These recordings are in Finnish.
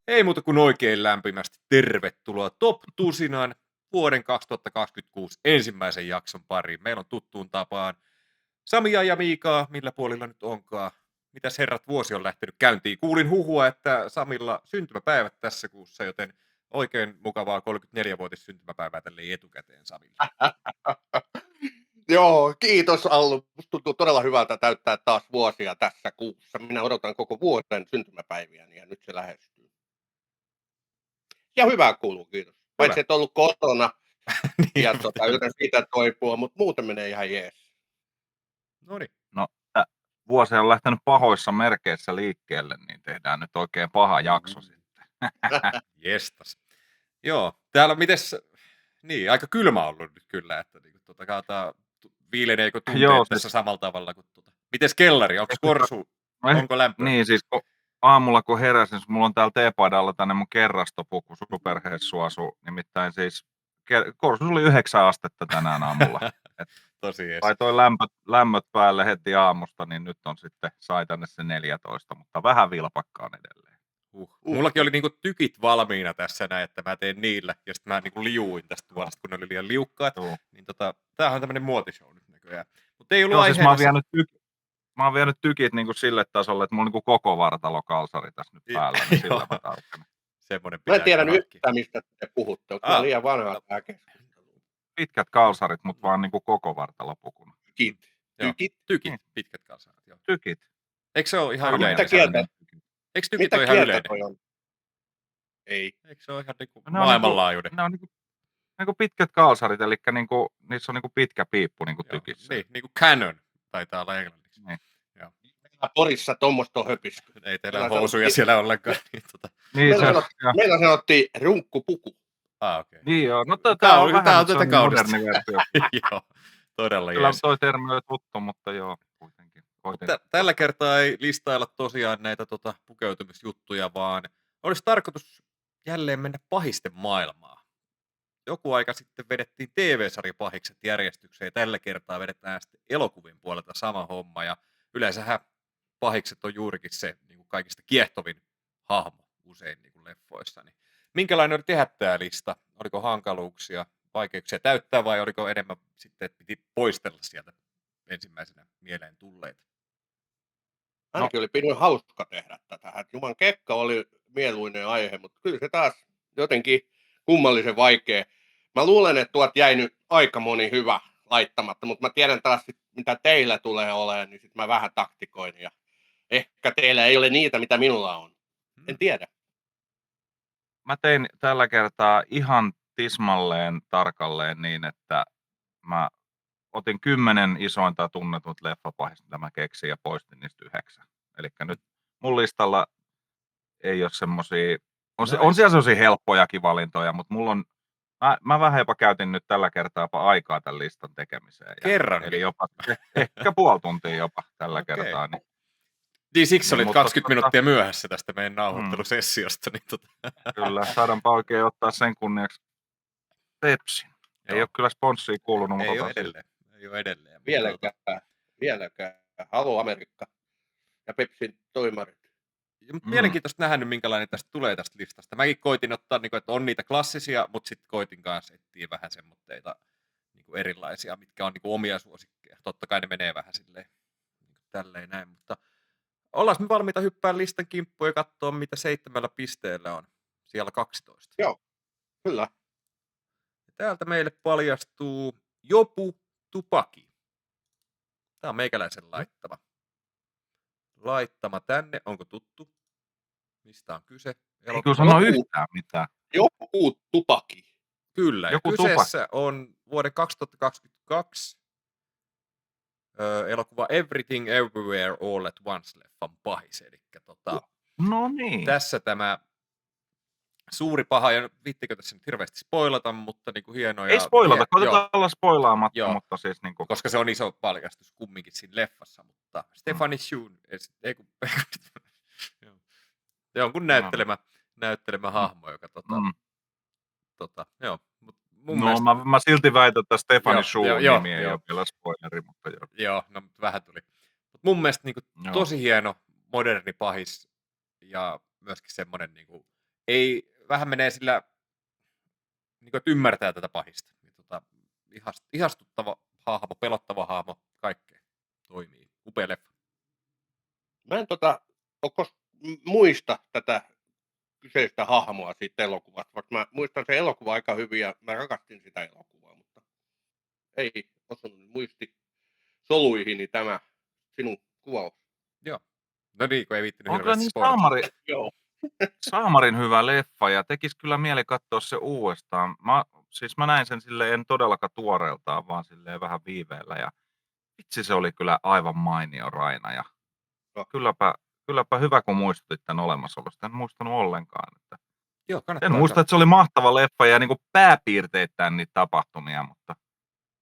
Ei muuta kuin oikein lämpimästi tervetuloa Top Tusinan vuoden 2026 ensimmäisen jakson pariin. Meillä on tuttuun tapaan Samia ja Miikaa, millä puolilla nyt onkaan. Mitäs herrat, vuosi on lähtenyt käyntiin. Kuulin huhua, että Samilla syntymäpäivät tässä kuussa, joten oikein mukavaa 34-vuotis syntymäpäivää tälleen etukäteen Samille. Joo, kiitos Allu. Musta tuntuu todella hyvältä täyttää taas vuosia tässä kuussa. Minä odotan koko vuoden syntymäpäiviä ja nyt se lähestyy. Ja hyvää kuuluu, kiitos. Paitsi et ollut kotona Niin, ja mutta yritän siitä toipua, mutta muuten menee ihan jees. Noniin. No, vuosi on lähtenyt pahoissa merkeissä liikkeelle, niin tehdään nyt oikein paha jakso sitten. Jestas. Joo, täällä mites, niin aika kylmä on ollut nyt kyllä, että niinku viileneekö tunteet tässä samalla tavalla kuin Mites kellari, onko korsu, onko lämpöä? Niin siis aamulla kun heräsin, mulla on täällä teepaidalla tänne mun kerrastopuku, superhessuasu, nimittäin siis korsu oli 9 astetta tänään aamulla. Tosi jees. Laitoin lämmöt päälle heti aamusta, niin nyt on sitten, sai tänne se 14, mutta vähän vilpakkaan edelleen. Mullakin oli niinku tykit valmiina tässä näin, että mä teen niillä, ja sitten mä niinku liuin tästä tuolesta, kun ne oli liian liukkaat. Niin tämähän on tämmönen muotishow nyt näköjään. Mutta ei ollut aiheena. Siis mä oon vienyt tykit niinku sille tasolle, että mulla on niinku koko vartalokalsari tässä nyt päällä, niin sillä mä tarkenen. Mä en tiedä yhtään, mistä te puhutte. Onko liian vanhaa tää keskustelu? Pitkät kalsarit, mutta vaan niinku koko vartalopukuna. Tykit, pitkät kalsarit. Joo. Tykit. Eikö se ole ihan yleinen? Mitä kieltä? Eikö tykit ole ihan yleinen? Ei. Eikö se ole ihan niinku maailmanlaajuinen? Ne on niinku pitkät kalsarit, eli niinku, niissä on niinku pitkä piippu niinku tykissä. Niin, niinku Canon taitaa olla englanniksi. Niin. Meillä Porissa tuommoista on höpisky. Ei teillä housuja siellä ollenkaan. Meillä sanottiin runkkupuku. Okei. Niin joo, no tää on vähän tätä kaudesta. moderni versio. Joo, todella Kyllä jees. toi termi oli tuttu, mutta joo, kuitenkin. Tällä kertaa ei listailla tosiaan näitä pukeutumisjuttuja, vaan olisi tarkoitus jälleen mennä pahisten maailmaan. Joku aika sitten vedettiin TV-sarjapahikset järjestykseen ja tällä kertaa vedetään sitten elokuvien puolelta sama homma. Ja yleensähän pahikset on juurikin se niin kuin kaikista kiehtovin hahmo usein niin kuin leffoissa. Niin minkälainen oli tehdä tämä lista? Oliko hankaluuksia, vaikeuksia täyttää vai oliko enemmän sitten, että piti poistella sieltä ensimmäisenä mieleen tulleita? Ainakin oli pidin hauska tehdä tätä. Juman kekka oli mieluinen aihe, mutta kyllä se taas jotenkin kummallisen vaikea. Mä luulen, että tuot jäi nyt aika moni hyvä laittamatta, mutta mä tiedän taas, mitä teillä tulee olemaan, niin sit mä vähän taktikoin. Ja ehkä teillä ei ole niitä, mitä minulla on. En tiedä. Mä tein tällä kertaa ihan tismalleen tarkalleen niin, että mä otin 10 isointa tunnetut leffapahista, mitä mä keksin, ja poistin niistä 9. Eli nyt mun listalla ei ole semmosia, on siellä semmosia helppojakin valintoja, mutta mulla on, mä vähän jopa käytin nyt tällä kertaa aikaa tämän listan tekemiseen. Kerran? Eli jopa, ehkä puoli tuntia jopa tällä kertaa. Niin siksi olit 20 minuuttia myöhässä tästä meidän nauhoittelusessiosta. Niin Kyllä, saadaanpa oikein ottaa sen kunniaksi Pepsin. Ei ole kyllä sponssia kuulunut, mutta ei ole edelleen. Vieläkään. Halo Amerikka ja Pepsin toimarit. Mielenkiintoista nähdä nyt, minkälainen tästä tulee tästä listasta. Mäkin koitin ottaa, että on niitä klassisia, mutta sitten koitin kanssa etsiä vähän semmoitteita erilaisia, mitkä on omia suosikkeja. Totta kai ne menee vähän silleen tälleen näin, mutta ollaan me valmiita hyppään listan kimppuun ja katsoa, mitä 7 pisteellä on siellä 12. Joo, kyllä. Ja täältä meille paljastuu Jopu Tupaki. Tämä on meikäläisen laittama tänne. Onko tuttu? Mistä on kyse? Ei kyllä sano yhtään mitään. Joku Tupaki. Kyllä. Joku kyseessä on vuoden 2022 elokuva Everything Everywhere All at Once-leffan pahis. Elikkä no niin. Tässä tämä suuri paha, ja vittikö tässä nyt hirveästi spoilata, mutta niinku hienoja. Ei spoilata, koitetaan olla spoilaamatta, mutta siis niinku. Koska se on iso paljastus kumminkin siinä leffassa, mutta Stefanie Shun, jonkun näyttelemä hahmo, joka joo. Mun mielestä. Mä silti väitän, että Stefanie Shun nimi ei ole vielä spoileri, mutta joo. Joo, no vähän tuli. Mut mun mielestä niinku tosi hieno, moderni pahis, ja myöskin semmonen niinku vähän menee sillä, niin kuin, että ymmärtää tätä pahista. Niin, ihastuttava hahmo, pelottava hahmo, kaikkea toimii. Upea leffa. Mä en muista tätä kyseistä hahmoa siitä elokuvasta, vaikka mä muistan sen elokuvan aika hyvin ja mä rakastin sitä elokuvaa, mutta ei osunut muisti soluihini tämä sinun kuvaus. Joo. No niin, kun ei viittinyt On kyllä hirveästi niin spoilata. Joo. Saamarin hyvä leffa ja tekisi kyllä mieli katsoa se uudestaan. Mä näin sen silleen en todellakaan tuoreeltaan, vaan silleen vähän viiveellä ja vitsi se oli kyllä aivan mainio Raina ja No. kylläpä hyvä kun muistutit tämän olemassaolosta. En muistanut ollenkaan. Että Joo, kannattaa. en muista, että se oli mahtava leffa ja niin kuin pääpiirteittäin niitä tapahtumia, mutta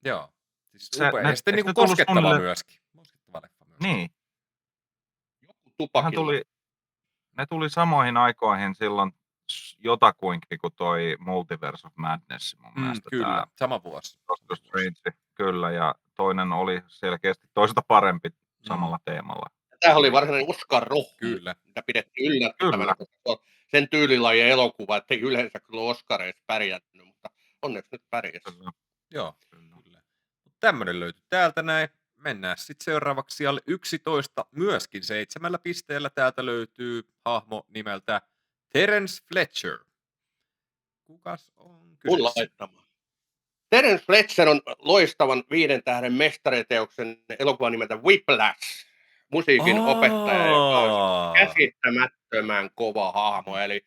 Joo. Siis Se- upea. ne- Ja sitten eikö niinku ne tullut koskettava suunnilleen- myöskin. Koskettava leffa myöskin. niin. Joku Nehän tupakilla. ne tuli samoihin aikoihin silloin jotakuinkin kuin toi Multiverse of Madness mun mielestä. Kyllä, Tää sama vuosi. Doctor Strange, kyllä, ja toinen oli selkeästi toista parempi samalla teemalla. Tämä oli varsinainen Oscar-rohmu, Kyllä. mitä pidettiin yllättävänä, koska se on sen tyylilajien elokuva, että ei yleensä kyllä Oscareissa pärjännyt, mutta onneksi nyt pärjäsi. Kyllä. Joo, kyllä. Tämmönen löytyi täältä näin. Mennään sitten seuraavaksi siellä 11, myöskin 7 pisteellä. Täältä löytyy hahmo nimeltä Terence Fletcher. Kukas on Mun kyseessä? laittama. Terence Fletcher on loistavan 5 tähden mestariteoksen elokuvan nimeltä Whiplash, musiikin opettaja, joka on käsittämättömän kova hahmo, eli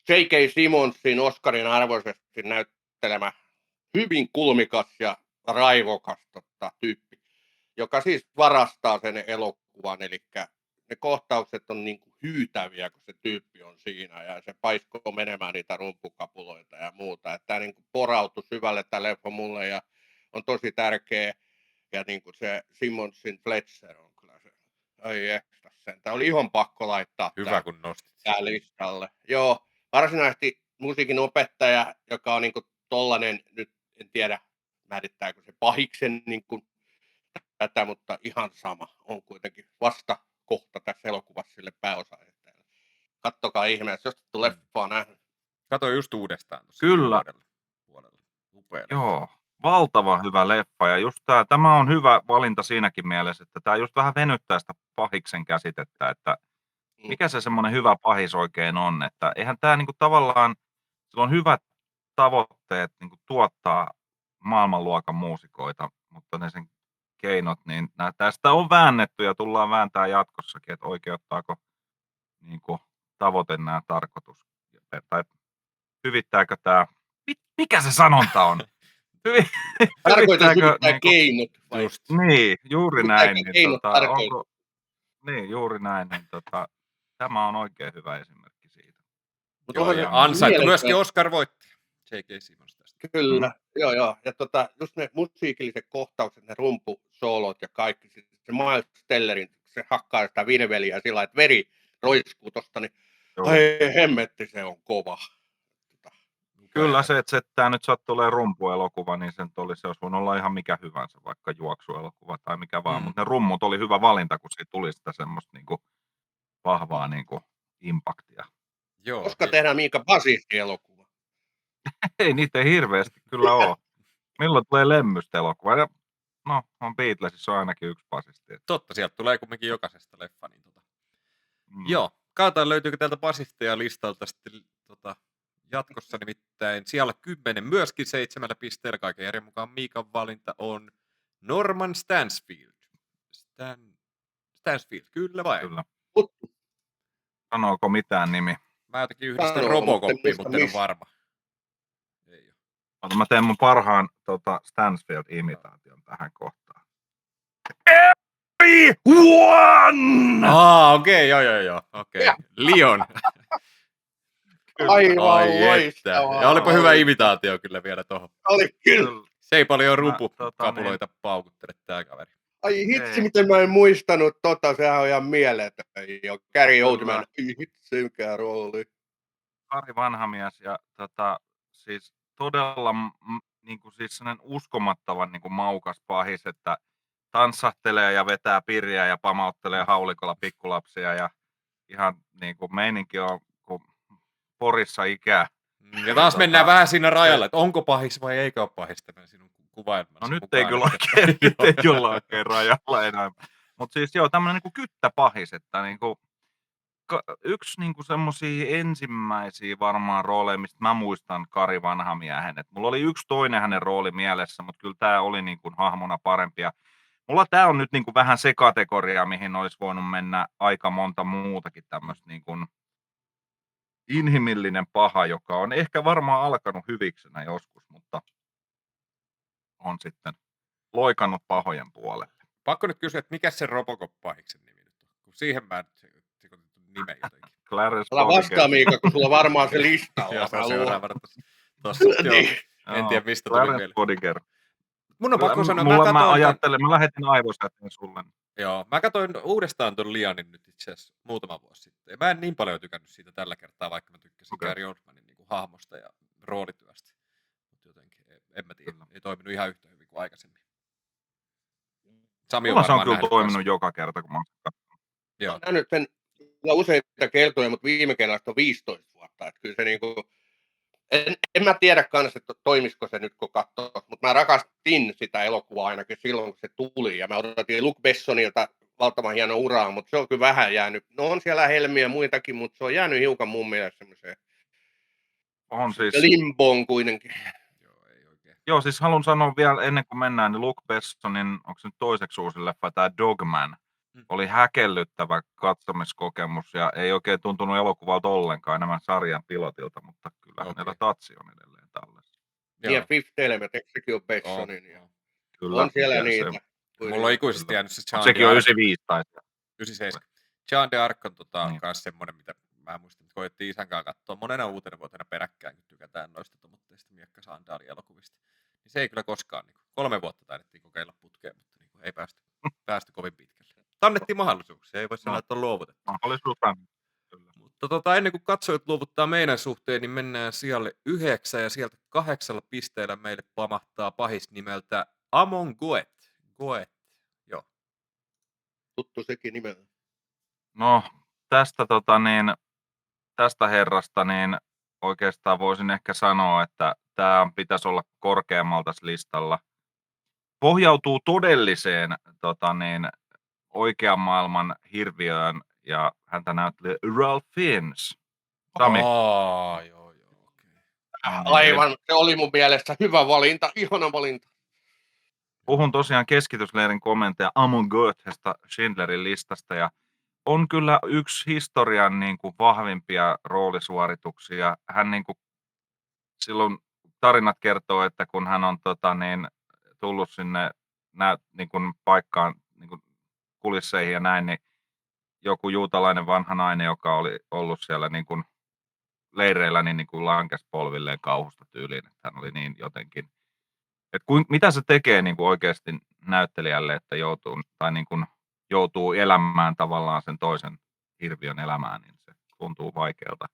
J.K. Simmonsin Oscarin arvoisesti näyttelemä hyvin kulmikas ja raivokas tyyppi, joka siis varastaa sen elokuvan, eli ne kohtaukset on niin kuin hyytäviä, kun se tyyppi on siinä ja se paiskoo menemään niitä rumpukapuloita ja muuta. Että tämä niin kuin porautui syvälle tämä leffa mulle ja on tosi tärkeä. Ja niin kuin se Simmonsin Fletcher on kyllä se, ai ekstra sen. Tämä oli ihan pakko laittaa Hyvä, kun nostit. tää listalle. Joo, varsinaisesti musiikin opettaja, joka on niin kuin tollanen, nyt en tiedä määrittääkö se pahiksen niin kuin tätä, mutta ihan sama. On kuitenkin vastakohta tässä elokuvassa sille pääosaehtajalle. Kattokaa ihmeessä, jos et leffaa nähnyt. Katoin just uudestaan tuossa Kyllä. vuodella. Upea. Joo, valtavan hyvä leffa ja just tämä on hyvä valinta siinäkin mielessä, että tämä just vähän venyttää sitä pahiksen käsitettä, että mikä se semmoinen hyvä pahis oikein on, että eihän tämä niinku tavallaan, sillä on hyvät tavoitteet niinku tuottaa maailmanluokan muusikoita, mutta ne sen keinot, niin tästä on väännetty ja tullaan vääntää jatkossakin, että oikeuttaako niinku tavoite nämä tarkoitus, tai hyvittääkö tämä, mikä se sanonta on? Tarkoitus hyvittää niinku, keinot. Vai? Just. niin, juuri Hyvittääkö näin. Niin, keinot tarkoitus? niin, juuri näin. Niin, tämä on oikein hyvä esimerkki siitä. Joo, ja ansaittu myöskin Oscar-voittaja. J.K. Simmons tästä. Kyllä, joo. Ja just ne musiikilliset kohtaukset, ne rumpusoolot ja kaikki, se Miles Tellerin, se hakkaa sitä vinveliä sillä että veri roiskuu tosta, niin ai hemmetti, se on kova. Kyllä se, että tämä nyt sattuu olemaan rumpuelokuva, niin se olisi voinut olla ihan mikä hyvänsä, vaikka juoksuelokuva tai mikä vaan. Mutta ne rummut oli hyvä valinta, kun siitä tuli sitä semmoista niinku vahvaa niinku impaktia. Joo. Koska tehdään Miika Basisti-elokuva? Ei niitä ei hirveästi kyllä ole. Milloin tulee Lemmystä elokuva? Ja, no, on Beatlesissa on ainakin yksi basisti. Totta, sieltä tulee kumminkin jokaisesta leffa. Niin Joo, katsotaan löytyykö täältä basisteja listalta sitten jatkossa, nimittäin siellä 10 myöskin 7 pisteellä. Kaiken järjen mukaan Miikan valinta on Norman Stansfield. Stansfield, kyllä vai? Kyllä. Sanooko mitään nimi? Mä jotenkin yhdistän Sanoo, Robocopia, mutta mutta en ole varma. Ei ole. Mä teen mun parhaan Stansfield-imitaation tähän kohtaan. Everyone! Okei, joo. Okei. Leon. Aivan Ai että. loistavaa. Ja olipa hyvä imitaatio kyllä vielä tuohon. Oli kyllä. Se ei paljon Mä, rumpukapuloita paukuttele tää kaveri. Ai hitsi, Ei. miten mä en muistanut sehän on ihan mieletön. Ja Gary Oldman, ai hitsi, mikä rooli. Kari Vanhamies ja siis todella niinku siis sellainen uskomattavan niinku maukas pahis, että tanssahtelee ja vetää pirjaa ja pamauttelee haulikolla pikkulapsia ja ihan niinku meininki on, kun Porissa ikää. Ja taas mennään Tota, vähän siinä rajalla, että onko pahis vai eikö ole pahis tämän sinun kuvailmasi No nyt mukaan. ei kyllä oikein, nyt ei kyllä oikein rajalla enää. Mutta siis joo, tämmöinen niinku kyttäpahis, että niinku, yksi niinku semmosia ensimmäisiä varmaan rooleja, mistä mä muistan Kari Vanhamiehen. Et mulla oli yksi toinen hänen rooli mielessä, mutta kyllä tää oli niinku hahmona parempi. Ja mulla tää on nyt niinku vähän se kategoria, mihin olisi voinut mennä aika monta muutakin tämmöistä niinku inhimillinen paha, joka on ehkä varmaan alkanut hyviksenä joskus, mutta on sitten loikannut pahojen puolelle. Pakko nyt kysyä, että mikä se Robocop-pahiksen nimi nyt on? Kun siihen mä nyt sekoitettu nimen jotenkin. Clarence Älä vastaa Bodiger. Miika, kun sulla varmaan se listalla. Joo, se on Mä luulen. seuraavana tossa. Niin. En tiedä mistä tuli Clarence mieleen. Bodiger. Mun on pakko sanoa, mä lähetin aivosäteen sulle. Joo, mä katsoin uudestaan ton Lianin nyt itse asiassa muutama vuosi sitten. Ja mä en niin paljon tykännyt siitä tällä kertaa, vaikka mä tykkäsin Gary Oldmanin niin kuin hahmosta ja roolityöstä. Mutta jotenkin, en mä tiedä, ei toiminut ihan yhtä hyvin kuin aikaisemmin. Sami Mulla se on kyllä nähnyt toiminut kanssa. joka kerta, kun mä oon katsonut. Joo. Mä oon nähnyt sen useita kertoja, mutta viime kerrasta on 15 vuotta. Että kyllä se niinku, en mä tiedä kanssa, että toimisiko se nyt kun katsoo, mutta mä rakastin sitä elokuvaa ainakin silloin, kun se tuli. Ja mä odotin Luc Bessonilta valtavan hieno uraa, mutta se on kyllä vähän jäänyt. No on siellä helmiä muitakin, mutta se on jäänyt hiukan mun mielestä semmoiseen On siis... limboon kuitenkin. Joo, siis haluan sanoa vielä ennen kuin mennään, niin Luc Bessonin, onko se nyt toiseksi uusi leffa, tämä Dogman, oli häkellyttävä katsomiskokemus ja ei oikein tuntunut elokuvalta ollenkaan, enemmän sarjan pilotilta, mutta kyllä hänellä tatsi on edelleen tallessa. Ja Fifth Element, eikö sekin ole Bessonin? Kyllä, on siellä niitä. Mulla on ikuisesti jäänyt se Jean sekin on 95 tai 97. Jean d'Arc on niin. Kans semmonen, mitä mä muistan, että koettiin isän kanssa katsoa monena uutena vuotena peräkkäin, kun tykätään noista tommoitteista miekkasandaali-elokuvista. Niin se ei kyllä koskaan, niin 3 vuotta taidettiin kokeilla putkeen, mutta niin ei päästy kovin pitkälle. Annettiin mahdollisuuksia, ei voi sanoa, että on luovutettu. Mutta ennen kuin katsojat luovuttaa meidän suhteen, niin mennään sijalle 9 ja sieltä 8 pisteellä meille pamahtaa pahis nimeltä Amon Goeth. Joo. Tuttu sekin nimellä. No, tästä herrasta niin oikeastaan voisin ehkä sanoa, että tämä pitäisi olla korkeammalta listalla. Pohjautuu todelliseen oikean maailman hirviöön ja häntä näyttelee Ralph Fiennes. Sami. Joo, okei. Aivan, se oli mun mielestä hyvä valinta, ihana valinta. Puhun tosiaan keskitysleirin komentaja Amon Goethesta Schindlerin listasta ja on kyllä yksi historian niin kuin vahvimpia roolisuorituksia. Hän niin kuin, silloin tarinat kertoo, että kun hän on tullut sinne niin kuin paikkaan niin kuin kulisseihin ja näin, niin joku juutalainen vanha nainen, joka oli ollut siellä niin kuin leireillä, niin kuin lankesi polvilleen kauhusta tyyliin. Että hän oli niin jotenkin, että mitä se tekee niin kuin oikeasti näyttelijälle, että joutuu elämään tavallaan sen toisen hirviön elämään, niin se tuntuu vaikealta.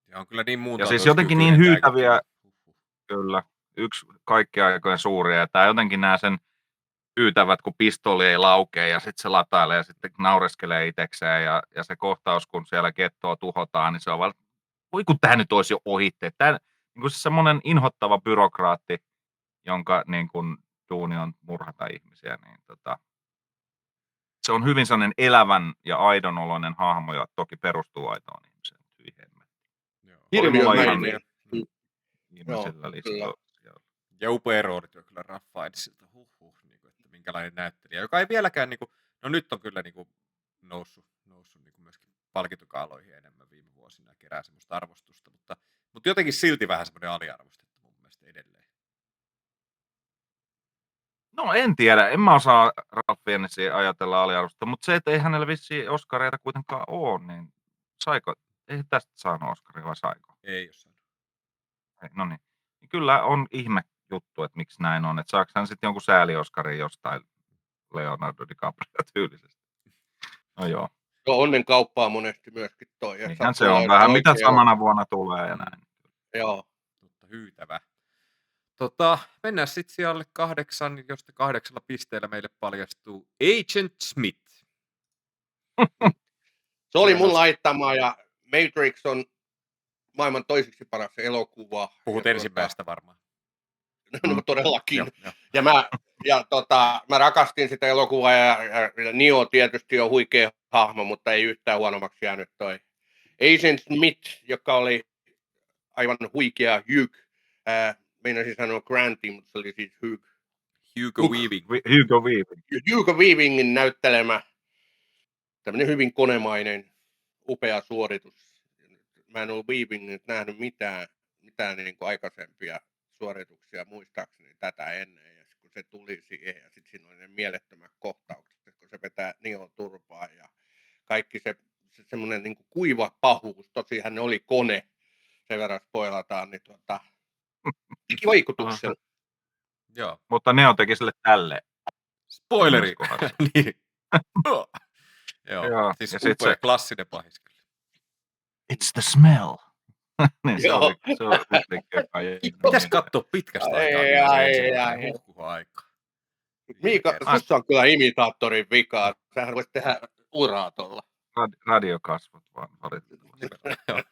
Ja on kyllä niin ja siis jotenkin niin hyytäviä, kyllä, yksi kaikkien aikojen suuria, ja tämä jotenkin nämä sen hyytävät, kun pistooli ei laukee, ja sitten se latailee, ja sitten naureskelee itsekseen, ja se kohtaus, kun siellä kettoa tuhotaan, niin se on vaan, voi kun tämä nyt olisi jo ohitte. Tämä niin kuin semmoinen inhottava byrokraatti, jonka niin kuin duuni on murhata ihmisiä, niin se on hyvin sellainen elävän ja aidonoloinen hahmo, ja toki perustuu aitoon ihmiseen. Hirviömäinen. Ihmisellä listalla. Ja upea rooli kyllä Ralph Fiennesilta. Niin kuin, että minkälainen näyttelijä, joka ei vieläkään, niin kuin, no nyt on kyllä niin kuin, noussut niin kuin myöskin palkintokaaloihin enemmän viime vuosina ja kerää semmoista arvostusta, mutta jotenkin silti vähän semmoinen aliarvostettu mun mielestä edelleen. No en tiedä, en mä osaa Ralph Fiennesia ajatella aliarvosta, mutta se, että ei hänellä vissiin Oscareita kuitenkaan ole, niin ei tästä saanut Oscaria vai saiko? Ei ole saanut. No niin. Kyllä on ihme juttu, että miksi näin on, että saako hän sitten jonkun sääli-Oscarin jostain Leonardo DiCaprio tyylisesti. No joo. Onnen kauppaa monesti myöskin toi. Niinhän se on vähän, mitä samana vuonna tulee ja näin. Joo. Mutta hyytävä. Mennään sitten sijalle 8, josta 8 pisteellä meille paljastuu Agent Smith. Se oli mun laittama ja Matrix on maailman toiseksi paras elokuva. Puhut Ja ensimmäistä varmaan. no todellakin. Joo. Mä rakastin sitä elokuvaa ja Neo tietysti on huikea hahmo, mutta ei yhtään huonommaksi jäänyt toi Agent Smith, joka oli aivan huikea Hugh. Meinasin sanoa Grantin, mutta se oli siis Hugh. Hugo Weaving. Hugo Weaving. Hugo Weavingin näyttelemä tämmöinen hyvin konemainen, upea suoritus. Mä en ole Weavingin nähnyt mitään niin kuin aikaisempia suorituksia muistaakseni tätä ennen. Ja kun se tuli siihen ja sitten siinä oli ne mielettömät kohtaukset, kun se vetää Neon turpaa ja kaikki se semmoinen niin kuin kuiva pahuus. Tosiaan ne oli kone, sen verran spoilataan, niin teki vaikutuksen. Joo. Mutta Neo teki sille tälleen. Spoileri! Niin. Joo. Siis Ja sit upea se- klassinen pahis kyllä. It's the smell. Niin se Joo. oli yhtäkkiä joka jäi. Pitäis katsoa pitkästä Ai, aikaa vielä se ai, ensimmäinen ai. huhhuh-aika. Miika, sussa on kyllä imitaattorin vikaa. Sähän voisit tehdä uraa tuolla. Radiokasvot vaan valitettavasti. Joo.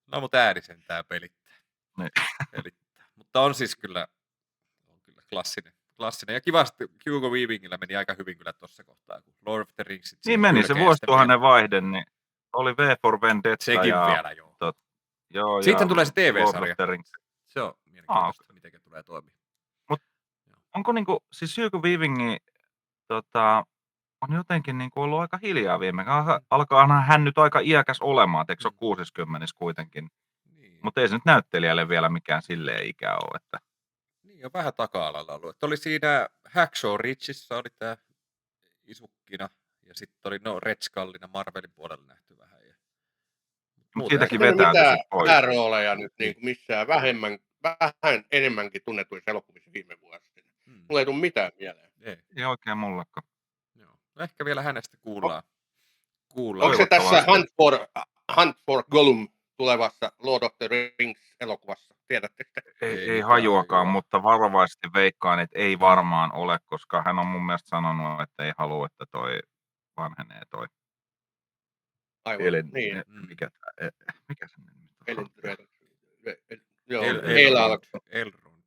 No mut ääni sentään pelittää. Niin. Mutta on siis kyllä klassinen. Ja kivasti Hugo Weavingillä meni aika hyvin kyllä tuossa kohtaa, kun Lord of the Rings. Niin meni se vuosituhannen vaihde, niin oli V for Vendetta sekin ja... vielä, joo. Joo, Sitten ja tulee se Lord TV-sarja. of the Rings. Se on mielenkiintoista, miten tulee toimia. Onko niinku, siis Hugo Weavingi on jotenkin niinku ollut aika hiljaa viime alkaa hän nyt aika iäkäs olemaan, eikö se ole 60 kuitenkin. Niin. Mutta ei se nyt näyttelijälle vielä mikään silleen ikä ole. Että... Niin on vähän taka-alalla ollut. Että oli siinä Hacksaw Ridgeissä oli tää isukkina ja sitten oli Red Skullina Marvelin puolella nähty vähän. Ja... Siitäkin Ei vetää mitään pois. päärooleja nyt niin kuin missään vähän enemmänkin tunnetuissa elokuvissa viime vuosina. Mulla ei tule mitään mieleen. Ei oikein mullakaan. Joo. Ehkä vielä hänestä kuullaan. Onko se tässä Hunt for Gollum tulevassa Lord of the Rings elokuvassa? Tiedättekö te? Ei hajuakaan, mutta varovaisesti veikkaan, että ei varmaan ole, koska hän on mun mielestä sanonut, että ei halua, että toi vanhenee toi. Aivan, niin. Mikä se nimi on?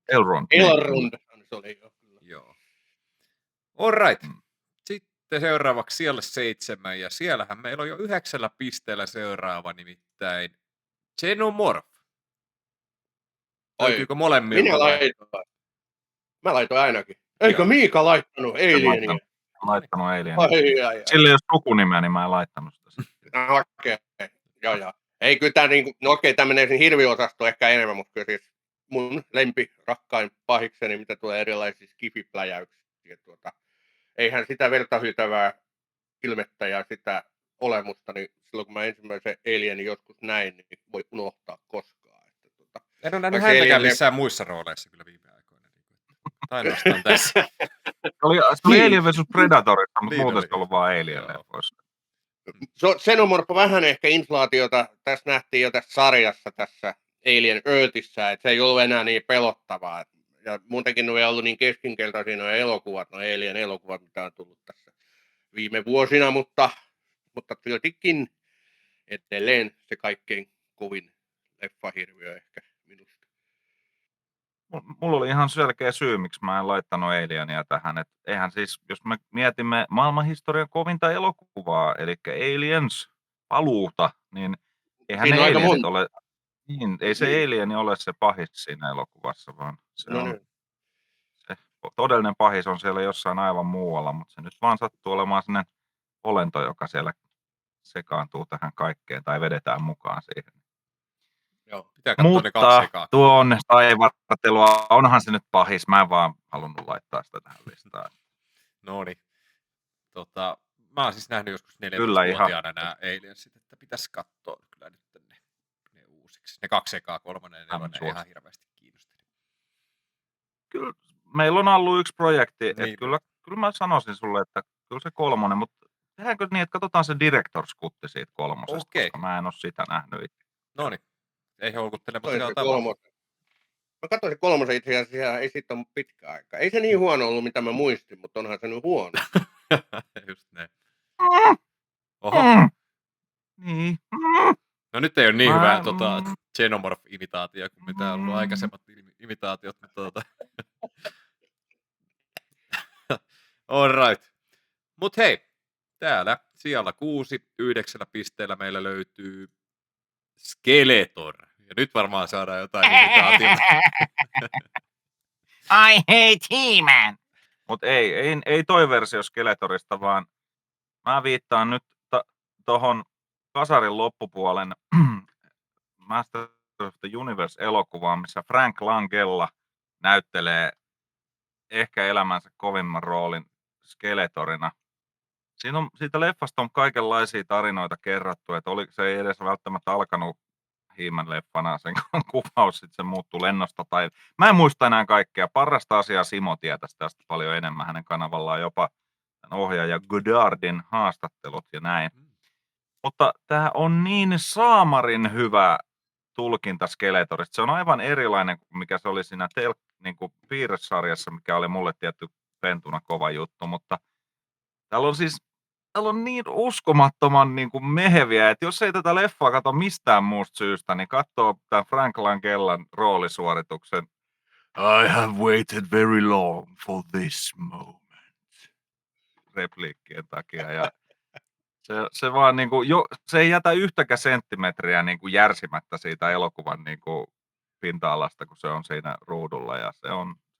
Elrond. Se oli joo. All right. Sitten seuraavaksi siellä 7, ja siellähän meillä on jo 9 pisteellä seuraava, nimittäin Xenomorph. Löytyykö molemmilta? Minä laitoin. Mä laitoin ainakin. Eikö Miika laittanut Alienia? Laittanut Alienia. Sillä ei ole sukunimeä, niin mä en laittanut sitä. Okei. Joo. Ei kyllä tää niinku, no okei, tää menee sen hirviosasto ehkä enemmän, mutta kyllä siis mun lempi rakkain pahikseni, mitä tulee erilaisia skifipläjäyksiä. Eihän sitä vertahyytävää ilmettä ja sitä olemusta, niin silloin kun mä ensimmäisen Alienin joskus näin, niin voi unohtaa koskaan. En ole nähnyt häntäkään missään muissa rooleissa kyllä viime aikoina. Tai nostan tässä. Se oli Alien vs Predatorista, mutta Niin muuten oli. se on ollut vaan Alien. Xenomorph on vähän ehkä inflaatiota. Tässä nähtiin jo tässä sarjassa, tässä Alien Earthissä, että se ei ollut enää niin pelottavaa. Ja muutenkin ne on ollut niin keskinkertaisia nuo elokuvat, nuo Alien-elokuvat, mitä on tullut tässä viime vuosina, mutta siltikin edelleen se kaikkein kovin leffahirviö ehkä minusta. Mulla oli ihan selkeä syy, miksi mä en laittanut Alienia tähän. Et eihän siis, jos me mietimme maailmanhistorian kovinta elokuvaa, eli Aliens, paluuta, niin eihän ne Alienit ole, niin, ei se Alien ole se pahis siinä elokuvassa, vaan se on se todellinen pahis on siellä jossain aivan muualla, mutta se nyt vaan sattuu olemaan sellainen olento, joka siellä sekaantuu tähän kaikkeen tai vedetään mukaan siihen. Joo. Mutta tuo on saivartelua, onhan se nyt pahis, mä en vaan halunnut laittaa sitä tähän listaan. No niin. Mä oon siis nähnyt joskus 14-vuotiaana nämä Aliensit, että pitäisi katsoa kyllä nyt ne uusiksi. Ne 2 ekaa, 3 ja 4 ei ihan hirveästi kiinnostunut. Kyllä meillä on ollut yksi projekti, niin. että kyllä mä sanoisin sulle, että kyllä se 3, mutta tehdäänkö niin, että katsotaan se Director's Cutti siitä 3, koska mä en ole sitä nähnyt itse. No niin. Ei houkuttele, mutta mä katsoin se 3 itse asiassa, ei siitä ole pitkä aika. Ei se niin huono ollut, mitä mä muistin, mutta onhan se nyt huono. Just näin. Oho. Niin. No nyt ei ole niin hyvä Mm. Xenomorph-imitaatio kuin mitä on ollut aikaisemmat imitaatiot, mutta alright. Mut hei, täällä siellä 6, 9 pisteellä meillä löytyy Skeletor. Ja nyt varmaan saadaan jotain imitaatiota. I hate He-Man! Mut ei toi versio Skeletorista, vaan mä viittaan nyt tohon kasarin loppupuolen Master of the Universe-elokuvaan, missä Frank Langella näyttelee ehkä elämänsä kovimman roolin Skeletorina. Siitä leffasta on kaikenlaisia tarinoita kerrottu, että se ei edes välttämättä alkanut He-Man leffana, sen kuvaus sitten se muuttui lennosta. Tai mä en muista enää kaikkea. Parasta asiaa Simo tietäisi tästä paljon enemmän. Hänen kanavallaan jopa ohjaaja Goddardin haastattelut ja näin. Mutta tämä on niin saamarin hyvä tulkinta Skeletorista. Se on aivan erilainen kuin mikä se oli siinä niin piirressarjassa, mikä oli mulle tietty pentuna kova juttu, mutta täällä on niin uskomattoman niin kuin meheviä, että jos ei tätä leffaa katso mistään muusta syystä, niin katsoo tämän Frank Langellan roolisuorituksen. I have waited very long for this moment. Repliikkien takia. Ja se vaan niin kuin, se ei jätä yhtäkään senttimetriä niin kuin järsimättä siitä elokuvan niin kuin pinta-alasta, kun se on siinä ruudulla. Ja se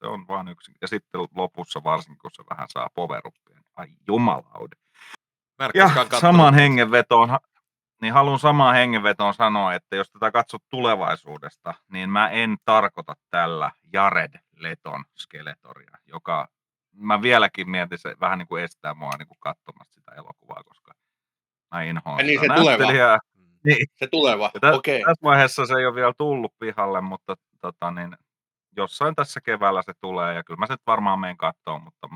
on vaan yksin. Ja sitten lopussa varsinkin, kun se vähän saa poveruppia. Niin ai jumalaude. Ja samaan hengenvetoon, niin haluan samaan hengenvetoon sanoa, että jos tätä katsot tulevaisuudesta, niin mä en tarkoita tällä Jared Leton Skeletoria, joka mä vieläkin mietin, se vähän niin kuin estää mua niin kuin katsomasta sitä elokuvaa, koska mä inhoan niin sitä se näyttelijää. Niin. Se tuleva, okei. Tässä vaiheessa se ei ole vielä tullut pihalle, mutta niin, jossain tässä keväällä se tulee, ja kyllä mä sen varmaan menen katsomaan, mutta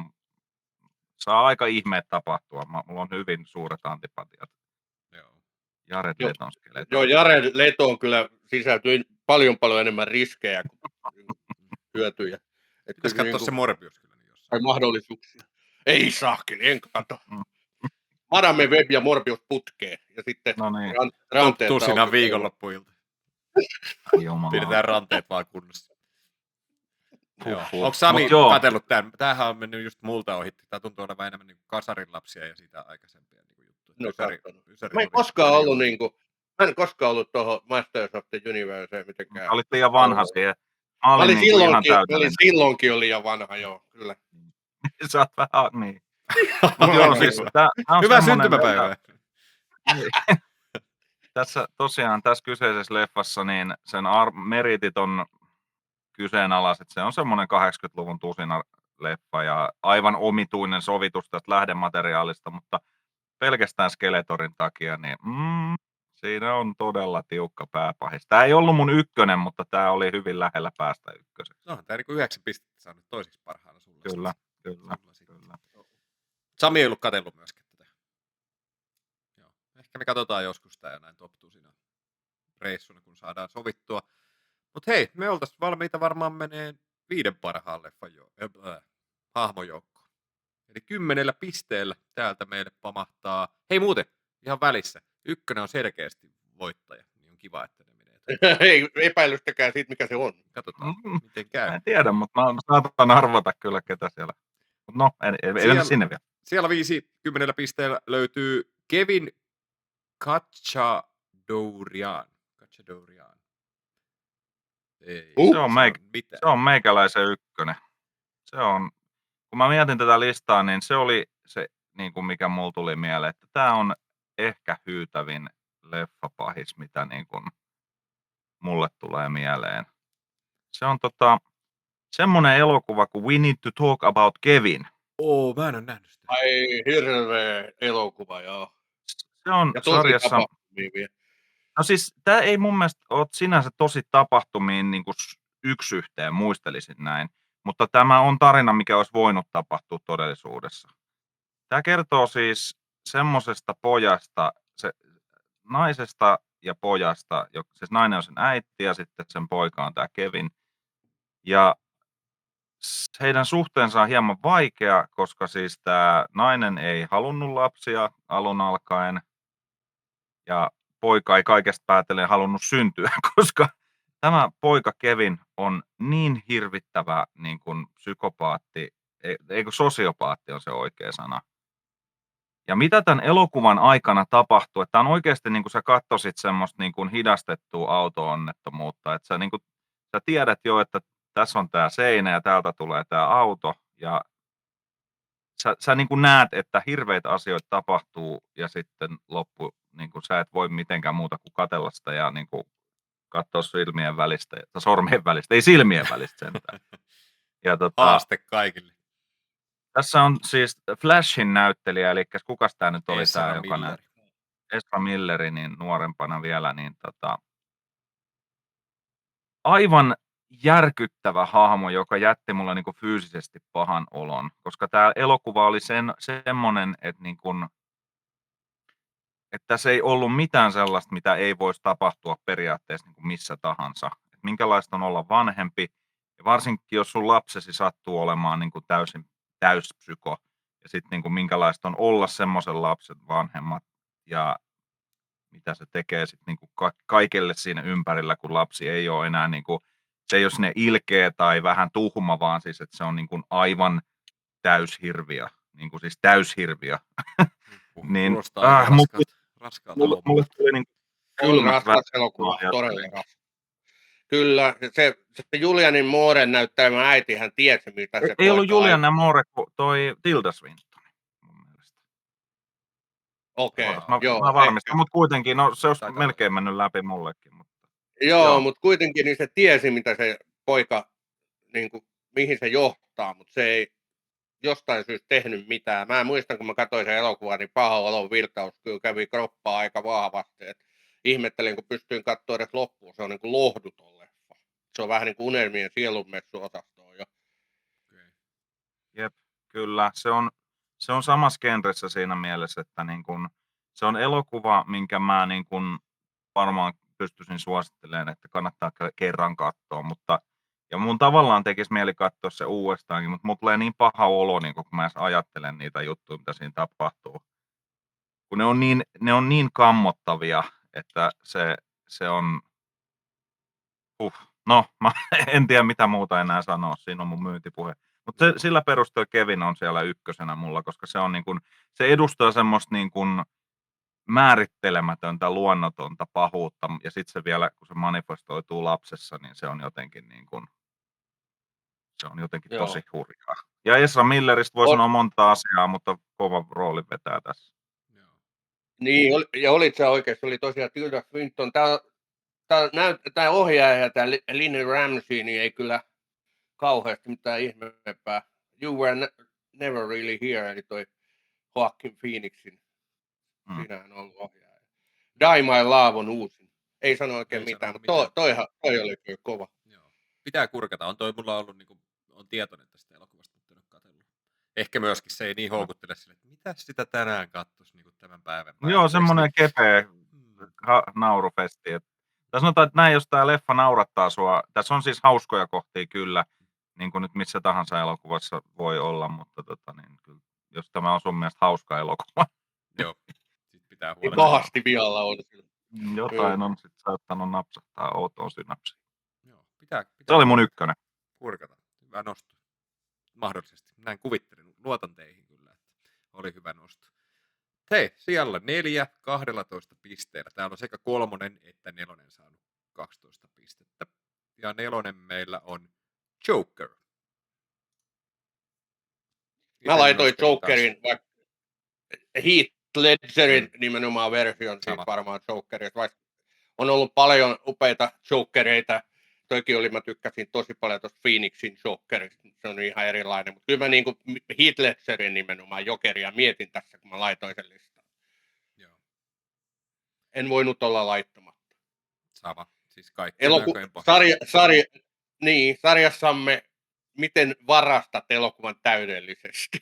saa aika ihmeet tapahtua. Mulla on hyvin suuret antipatiat. Jared Leton Skeletor. Joo, Jared Letoon kyllä sisältyy paljon enemmän riskejä kuin hyötyjä. Pitäisi katsoa se Morbius kyllä niin jossain. Tai mahdollisuuksia. Ei saakeli, en katso. Madame Web ja Morbius putkeen. Ja sitten ranteet. Tusinan viikonloppuilta. Pidetään ranteet vaan kunnossa. Onko Sami katsellut tämän? Tämähän on mennyt just multa ohi. Tämä tuntuu olevan enemmän niin kasarin lapsia ja sitä aikaisempia niin juttuja. Mä en koskaan ollut mä en koskaan ollut tuohon Masters of the Universe mitenkään. Olit liian vanha siihen. Mä olin silloinkin oli liian vanha, joo, kyllä. Sä oot vähän, niin. Hyvää syntymäpäivää. Tässä kyseisessä leffassa niin sen meritit on kyseenalaiset. Se on semmoinen 80-luvun tusina leffa ja aivan omituinen sovitus tästä lähdemateriaalista, mutta pelkästään Skeletorin takia, niin siinä on todella tiukka pääpahis. Tämä ei ollut mun ykkönen, mutta tämä oli hyvin lähellä päästä ykköseksi. No, tämä niin 9 pistettä saanut toiseksi parhaana sulle. Kyllä. Sami ei ollut katsellut myöskään tätä. Joo. Ehkä me katsotaan joskus tämä näin top siinä reissuna, kun saadaan sovittua. Mutta hei, me oltaisiin valmiita varmaan menee 5 parhaan leffan hahmojoukkoon. Eli 10 pisteellä täältä meille pamahtaa. Hei muuten, ihan välissä. 1 on selkeästi voittaja. Niin on kiva, että ne menee. Ei epäilystäkään siitä, mikä se on. Katsotaan, miten käy. En tiedä, mutta mä saatan arvata kyllä, ketä siellä. No, ei mennä sinne vielä. Siellä 10 pisteellä löytyy Kevin Khatchadourian. Se on meikäläisen ykkönen. Se on, kun mä mietin tätä listaa, niin se oli se, niin kuin mikä mulla tuli mieleen, että tämä on ehkä hyytävin leffapahis, mitä niin kuin mulle tulee mieleen. Se on semmoinen elokuva kuin We Need to Talk About Kevin. Mä en ole nähnyt sitä. Ai, hirveä elokuva, joo. Se on sarjassa. No siis, tämä ei mun mielestä ole sinänsä tosi tapahtumiin niin kuin yksi yhteen, muistelisin näin. Mutta tämä on tarina, mikä olisi voinut tapahtua todellisuudessa. Tämä kertoo siis semmoisesta pojasta, naisesta ja pojasta, siis nainen on sen äiti ja sitten sen poika on tämä Kevin. Ja heidän suhteensa on hieman vaikea, koska siis tämä nainen ei halunnut lapsia alun alkaen. Ja poika ei kaikesta päätellen halunnut syntyä, koska tämä poika Kevin on niin hirvittävä niin kuin psykopaatti, eikö sosiopaatti on se oikea sana. Ja mitä tämän elokuvan aikana tapahtuu, että on oikeasti niin kuin sä katsoisit semmoista niin kuin hidastettua auto-onnettomuutta, että niin kuin, sä tiedät jo, että tässä on tämä seinä ja täältä tulee tämä auto ja sä niin kuin näet, että hirveitä asioita tapahtuu ja sitten loppu, niin kuin sä et voi mitenkään muuta kuin katsella sitä ja niin kuin katsoa silmien välistä, tai sormien välistä, ei silmien välistä sentään. Ja Haaste kaikille. tässä on siis Flashin näyttelijä, eli kukas tämä nyt oli Ezra tämä, joka Miller. Ezra Milleri, niin nuorempana vielä, niin aivan järkyttävä hahmo, joka jätti mulle niin kuin fyysisesti pahan olon, koska tämä elokuva oli semmoinen, että, niin kuin, että tässä ei ollut mitään sellaista, mitä ei voisi tapahtua periaatteessa niin kuin missä tahansa. Että minkälaista on olla vanhempi, ja varsinkin jos sun lapsesi sattuu olemaan niin kuin täysin täyspsyko, ja sitten niin kuin minkälaista on olla semmoisen lapsen vanhemmat, ja mitä se tekee sitten niin kuin kaikelle siinä ympärillä, kun lapsi ei ole enää, niin kuin, se ei ole sinne ilkeä tai vähän tuhma, vaan siis, että se on niin kuin aivan täyshirviö, niin kuin siis täyshirviö. Niin, Kuulostaa aika raskaalta mulle tuli niin On kylmät raskas väreet, elokuva, kun todella ajattelin. raskas. Kyllä, se Julianin Mooren näyttämä äitihän tiesi, mitä se Ei ollut poika Julian Moore, kun toi Tilda Swinton, mun mielestä. Okei, joo. Mä varmistan, mutta kuitenkin, no se olisi Taitaa melkein mennyt läpi mullekin. Mutta. Joo, mutta kuitenkin niin se tiesi, mitä se poika, niin kuin, mihin se johtaa, mutta se ei jostain syystä tehnyt mitään. Mä muistan, kun mä katsoin sen elokuvan, niin paha olon virtaus kyllä kävi kroppaa aika vahvasti. Et ihmettelin, kun pystyin katsoa edes loppuun. Se on niin kuin lohduton leffa. Se on vähän niin kuin unelmien sielunmessuosastoa jo. Okay. Jep, kyllä. Se on samassa genressä siinä mielessä, että niin kun, se on elokuva, minkä mä niin kun varmaan pystyisin suosittelemaan, että kannattaa kerran katsoa, mutta ja mun tavallaan tekisi mieli katsoa se uudestaankin, mutta mulla tulee niin paha olo, niin kun mä edes ajattelen niitä juttuja, mitä siinä tapahtuu. Kun ne on niin kammottavia, että se on... No, mä en tiedä mitä muuta enää sanoa, siinä on mun myyntipuhe. Mutta sillä perusteella Kevin on siellä ykkösenä mulla, koska se on niin kun, se edustaa semmoista niin kun määrittelemätöntä, luonnotonta pahuutta, ja sitten se vielä, kun se manifestoituu lapsessa, niin se on jotenkin niin kun, tosi hurjaa. Ja Ezra Milleristä voi sanoa monta asiaa, mutta kova rooli vetää tässä. Joo. Niin, ja olit sä oikeasti, oli tosiaan Tilda Swinton. Tämä ohjaaja, tämä Lynn Ramsey, niin ei kyllä kauheasti mitään ihmeempää. You Were Never Really Here, eli toi Joaquin Phoenixin. Siinähän on ollut ohjaaja. Die My Love on uusin. Ei sano oikein mitään, mutta toi oli kyllä kova. Joo. Pitää kurkata. On toi mulla ollut, niin kuin, on tietoinen tästä elokuvasta, mutta en ole katsellut. Ehkä myöskin se ei niin houkuttele sille, että mitä sitä tänään katsoisi niin tämän päivän. Joo, semmoinen kepeä naurufesti. Sanotaan, että näin, jos tämä leffa naurattaa sua, tässä on siis hauskoja kohtia kyllä, niin kuin nyt missä tahansa elokuvassa voi olla, mutta niin, kyllä, jos tämä on sun mielestä hauska elokuva. Joo, sitten pitää huolella. Pahasti vialla on. Jotain on sitten saattanut napsahtaa outoon synapsiin. Joo, pitää se oli mun ykkönen. Kurkata. Hyvä nosto. Mahdollisesti. Näin kuvittelin. Luotan teihin kyllä, että oli hyvä nosto. Hei, siellä 4 12 pisteellä. Täällä on sekä 3 että 4 saanut 12 pistettä. Ja 4 meillä on Joker. Mä laitoin Jokerin, Heath Ledgerin nimenomaan version siitä varmaan Jokerista. Vaikka on ollut paljon upeita Jokereita. Toikin oli, mä tykkäsin tosi paljon tuosta Phoenixin Jokerista. Se on ihan erilainen. Mutta kyllä mä niin kuin Heath Ledgerin nimenomaan Jokeria mietin tässä, kun mä laitoin sen listaan. Joo. En voinut olla laittamatta. Sama. Siis kaikki sarjassamme miten varastat elokuvan täydellisesti.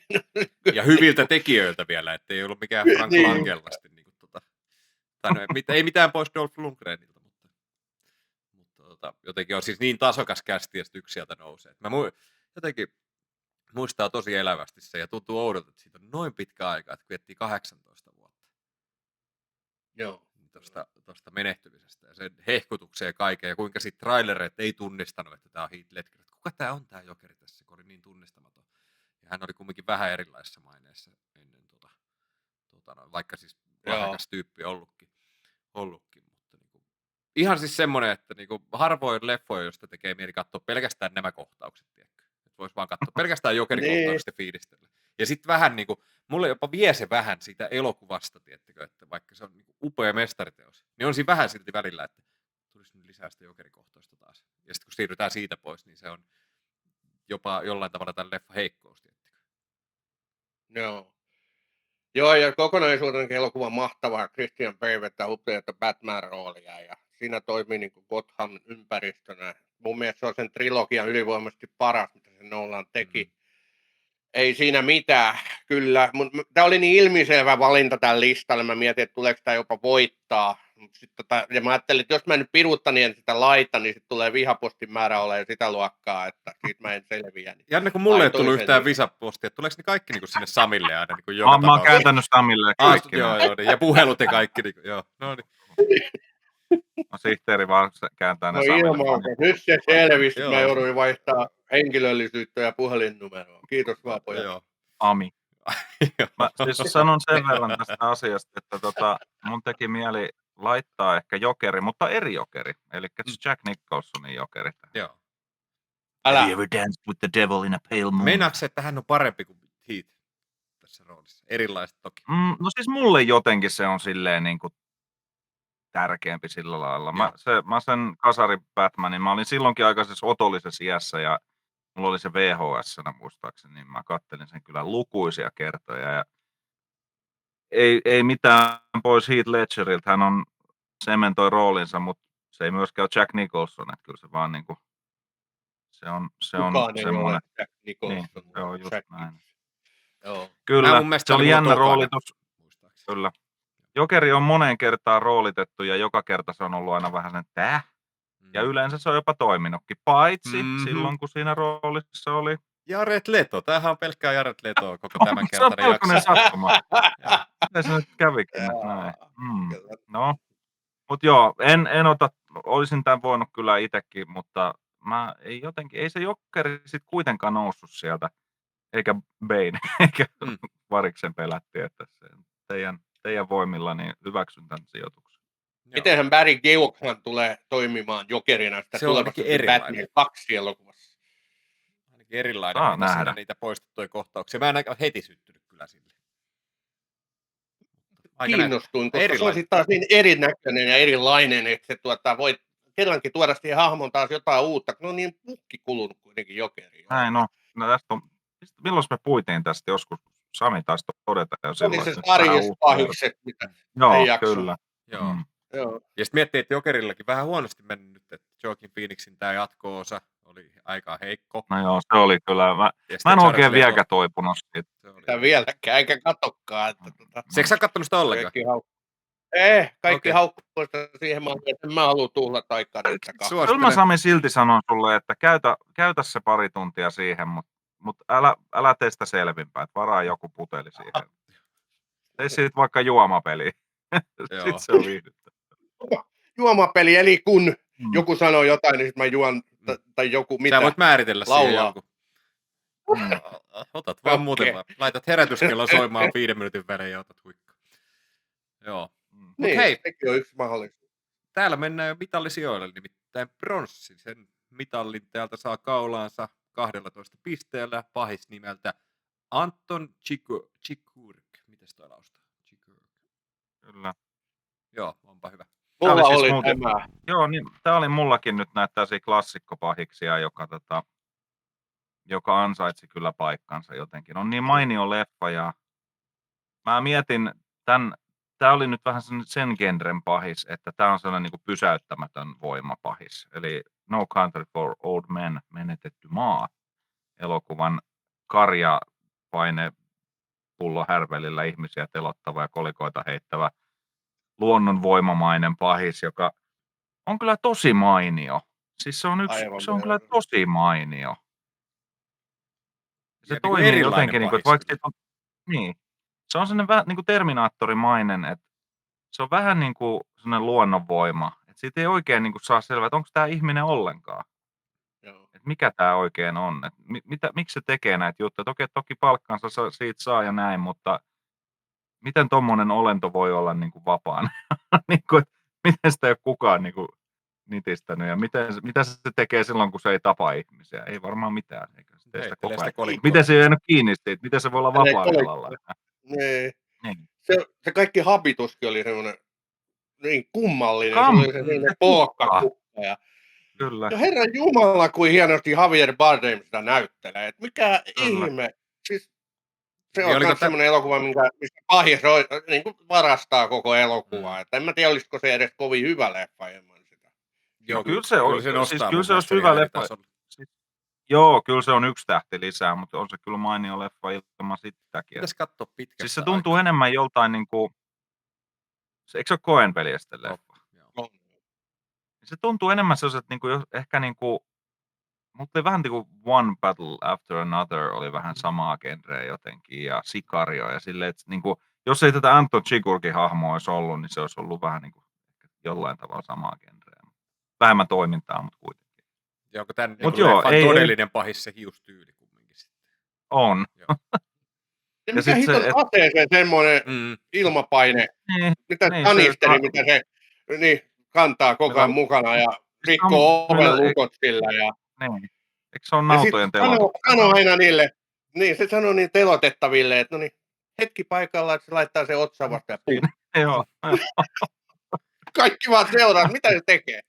Ja hyviltä tekijöiltä vielä, ettei ollut mikään Frank Langelasti. Niin ei mitään pois Dolph Lundgrenilta, mutta jotenkin on siis niin tasokas kästi, ja yksi sieltä nousee. Mä jotenkin muistaa tosi elävästi se, ja tuntuu oudolta, että siitä on noin pitkä aika, että vietti 18 vuotta. Joo. tuosta menehtymisestä ja sen hehkutukseen ja kaiken, ja kuinka sitten trailereet ei tunnistanut, että tämä on Heath Ledger. Että kuka tämä on tämä Jokeri tässä, kun oli niin tunnistamaton. Ja hän oli kumminkin vähän erilaisessa maineessa ennen vaikka siis lahjakas tyyppi ollutkin. Mutta niinku, ihan siis semmoinen, että niinku, harvoin leffoja, josta tekee mieli katsoa pelkästään nämä kohtaukset, tiedätkö? Että vois vaan katsoa pelkästään Jokerikohtaukset ja fiilistellä. Ja sitten vähän niinku, mulle jopa vie se vähän siitä elokuvasta, tiedättekö, että vaikka se on niinku upea mestariteos, niin on siinä vähän silti välillä, että tulisi nyt lisää sitä Jokerikohtausta taas. Ja sitten kun siirrytään siitä pois, niin se on jopa jollain tavalla tämän leffa heikkous, tiedättekö? Joo, ja kokonaisuutenkin elokuva mahtavaa. Christian Bale vetää upeata Batman-roolia ja siinä toimii niin kuin Gotham ympäristönä. Mun mielestä se on sen trilogian ylivoimaisesti paras, mitä se Nolan teki. Ei siinä mitään, kyllä. Tämä oli niin ilmiselvä valinta tällä listalla. Mä mietin, että tuleeko tämä jopa voittaa. Ja mä ajattelin, että jos mä nyt piruttan niin sitä laita, niin sitten tulee vihapostin määrä olemaan sitä luokkaa, että siitä mä en selviä. Niin Janne, kun mulle ei tullut yhtään visapostia, tuleeko ne kaikki niin sinne Samille aina? Niin joka mä oon kääntänyt Samille kaikki. Joo, niin. Ja puhelut ja kaikki. Niin, joo. No niin. No sihteeri vaan kääntää ne Samille. Nyt se selvisi, mä jouduin vaihtaa henkilöllisyyttä ja puhelinnumeroa. Kiitos vaan, pojat. Joo. Ami. Mä siis sanon sen verran tästä asiasta, että mun teki mieli laittaa ehkä Jokeri, mutta eri Jokeri. Eli Jack Nicholsonin Jokeri. Joo. Have you ever danced with the devil in a pale moon? Meinaatko se, että hän on parempi kuin Heath tässä roolissa? Erilaiset toki. No siis mulle jotenkin se on silleen niin kuin tärkeämpi sillä lailla. Mä sen kasari Batmanin, mä olin silloinkin aikaisessa otollisessa iässä ja mulla oli se VHS-nä muistaakseni, niin mä kattelin sen kyllä lukuisia kertoja. Ja ei mitään pois Heath Ledgeriltä, hän on sementoi roolinsa, mutta se ei myöskään ole Jack Nicholson, että kyllä se vaan niinku, se on semmoinen. Jack Nicholson. Niin, se on just Jack näin. Joo. Kyllä, se oli jännä roolitus. Kyllä. Jokeri on moneen kertaan roolitettu ja joka kerta se on ollut aina vähän sen ja yleensä se on jopa toiminutkin, paitsi silloin kun siinä roolissa oli Jared Leto. Tämähän on pelkkää Jared Letoa koko tämän kertainen jakso. Se on sattuma. Miten se nyt kävikin näin? No, mutta joo, en ota, olisin tämän voinut kyllä itsekin, mutta ei se Jokeri sit kuitenkaan noussut sieltä, eikä Bane, eikä variksen pelätti, että se teidän voimilla niin hyväksyn tämän sijoituksen. Mitenhän Barry Keoghan tulee toimimaan Jokerina sitä tulevassa Batman 2 elokuvassa? Ainakin erilainen, niitä poistettuja kohtauksia. Mä en aika heti syttynyt kyllä sille. Kiinnostuin, koska se on sitten taas niin erinäköinen ja erilainen, että se voit kerrankin tuoda siihen hahmon taas jotain uutta, kun on niin pukki kulunut kuitenkin Jokeriin. Näin no tästä on, milloin me puitiin tästä joskus? Sami taisi todeta jo silloin. Se oli se sarjispahikset, mitä kyllä. Joo. Ja sitten miettii, että Jokerillakin vähän huonosti mennyt nyt, että Joaquin Phoenixin tämä jatko-osa oli aika heikko. No joo, se oli kyllä. Mä en oikein vieläkään toipunut siitä. Sitä vieläkään, eikä katokkaan. Seekö sä kattonut sitä ollenkaan? Kaikki haukkuu siihen malliin, että en mä halua tuhlata aikaa niitä kahta. Kyllä mä Sami silti sanon sulle, että käytä se pari tuntia siihen, mutta älä tee sitä selvinpäin, että varaa joku puteli siihen. Tee siitä vaikka juomapeli. Sitten se on viihdyttävä. Juomapeli, eli kun joku sanoo jotain, niin sit mä juon, tai joku mitä. Sä voit määritellä laulaa. siihen jonkun. Otat vaan muuten vaan. Laitat herätyskellon soimaan 5 minuutin välein ja otat huikkaa. Joo. Niin, hei, sekin on yksi mahdollisuus. Täällä mennään jo mitallisijoille, nimittäin bronssi. Sen mitallin täältä saa kaulaansa 12 pisteellä pahis nimeltä Anton Chigurh. Mites toi laustaa? Chigurh. Kyllä. Joo, onpa hyvä. Mulla oli tämä. Joo, niin tää oli mullakin nyt näitä tällaisia klassikkopahiksia, joka ansaitsi kyllä paikkansa jotenkin. On niin mainio leffa ja mä mietin, tää oli nyt vähän sen genren pahis, että tää on sellainen niin kuin pysäyttämätön voimapahis. Eli No Country for Old Men, menetetty maa, elokuvan karjapaine pullo härvelillä ihmisiä telottava ja kolikoita heittävä luonnonvoimamainen pahis, joka on kyllä tosi mainio. Siis se on kyllä tosi mainio. Se toimii jotenkin, niin kuin, että vaikka se on sellainen vähän niin kuin Terminaattorimainen, että se on vähän niin kuin sellainen luonnonvoima. Et siitä ei oikein niin kuin saa selvää, että onko tämä ihminen ollenkaan. Joo. Et mikä tämä oikein on. Et miksi se tekee näitä juttuja. Toki palkkansa siitä saa ja näin, mutta miten tommonen olento voi olla niin kuin vapaana? Niin kuin, miten sitä ei ole kukaan niin kuin nitistänyt ja mitä se tekee silloin, kun se ei tapa ihmisiä? Ei varmaan mitään. Eikö se tee sitä Heittelee koko sitä ajan? kolikkoa. Miten se ei jäänyt kiinni siitä? Miten se voi olla Menee vapaa kolikkoa. jalalla? Niin. Niin. Se kaikki habituskin oli semmoinen niin kummallinen. Se Kam- oli se se sellainen kukka. polkkakukka. Ja Kyllä. herran jumala, kuin hienosti Javier Bardem sitä näyttelee. Et mikä Kyllä. ihme. Siis se Niin on oliko myös semmoinen elokuva, mistä pahis niin kuin varastaa koko elokuvaa. Et en mä tiedä, olisiko se edes kovin hyvä leffa ilman sitä. Joo, Kyllä se on. kyllä se nostaa Siis mun kyllä se olisi mielestä hyvä ihan eri leffa. tasolle. Joo, kyllä se on 1 tähti lisää, mutta on se kyllä mainio leffa ilman sitäkin. Pitäisi katsoa pitkästä Siis se tuntuu aikaa. enemmän joltain niinku, eikö se ole Coen-veljesten leffa? Joo. Se tuntuu enemmän sellaiset niinku ehkä niinku, mutta oli vähän niinku One Battle After Another oli vähän samaa genreä jotenkin ja Sicario ja silleen, että niinku, jos ei tätä Anton Chigurhin hahmoa olisi ollut, niin se olisi ollut vähän niinku jollain tavalla samaa genreä. Vähemmän toimintaa, mutta kuitenkin. Ja onko tämän Mut niin joo, leffan ei- todellinen pahis se hiustyyli kumminkin sitten? On. Joo. Ja Ja mikä sit se, hiton aseeseen semmoinen ilmapaine, Niin, mitä niin, kanisteri, mitä se niin, kantaa koko ajan Joo. mukana ja rikkoo Kyllä, oven lukot sillä. Ja niin. Eikö se ole ja nautojen sitten sanoo teloitus? aina niille, niin se sanoo niin telotettaville, että no niin, hetki paikalla, että se laittaa sen otsan vasta ja pum. Joo. Kaikki vaan seuraa, mitä se tekee.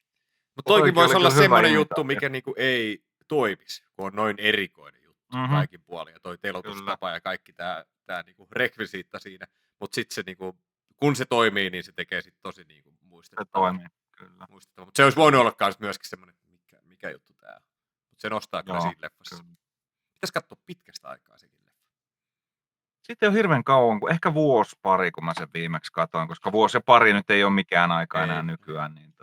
Mutta toikin Toikin voisi oli olla kyllä hyvä semmoinen imitaatio. juttu, mikä niinku ei toimisi, kun on noin erikoinen juttu Mhm. kaikin puolin. Ja toi telotustapa ja kaikki tää niinku rekvisiitta siinä. Mutta sitten se niinku, kun se toimii, niin se tekee sit tosi niinku Se muistettavaa. toimii, kyllä. Mutta se olisi voinut olla myöskin semmoinen, että mikä juttu tää on. Mutta se nostaa kyllä Joo, siinä leffassa. kyllä. Pitäisi katsoa pitkästä aikaa sekin leffa. Sitten ei ole hirveän kauan, kun ehkä vuosi pari, kun mä sen viimeksi katoin, koska vuosi ja pari nyt ei ole mikään aika enää Ei. nykyään, niin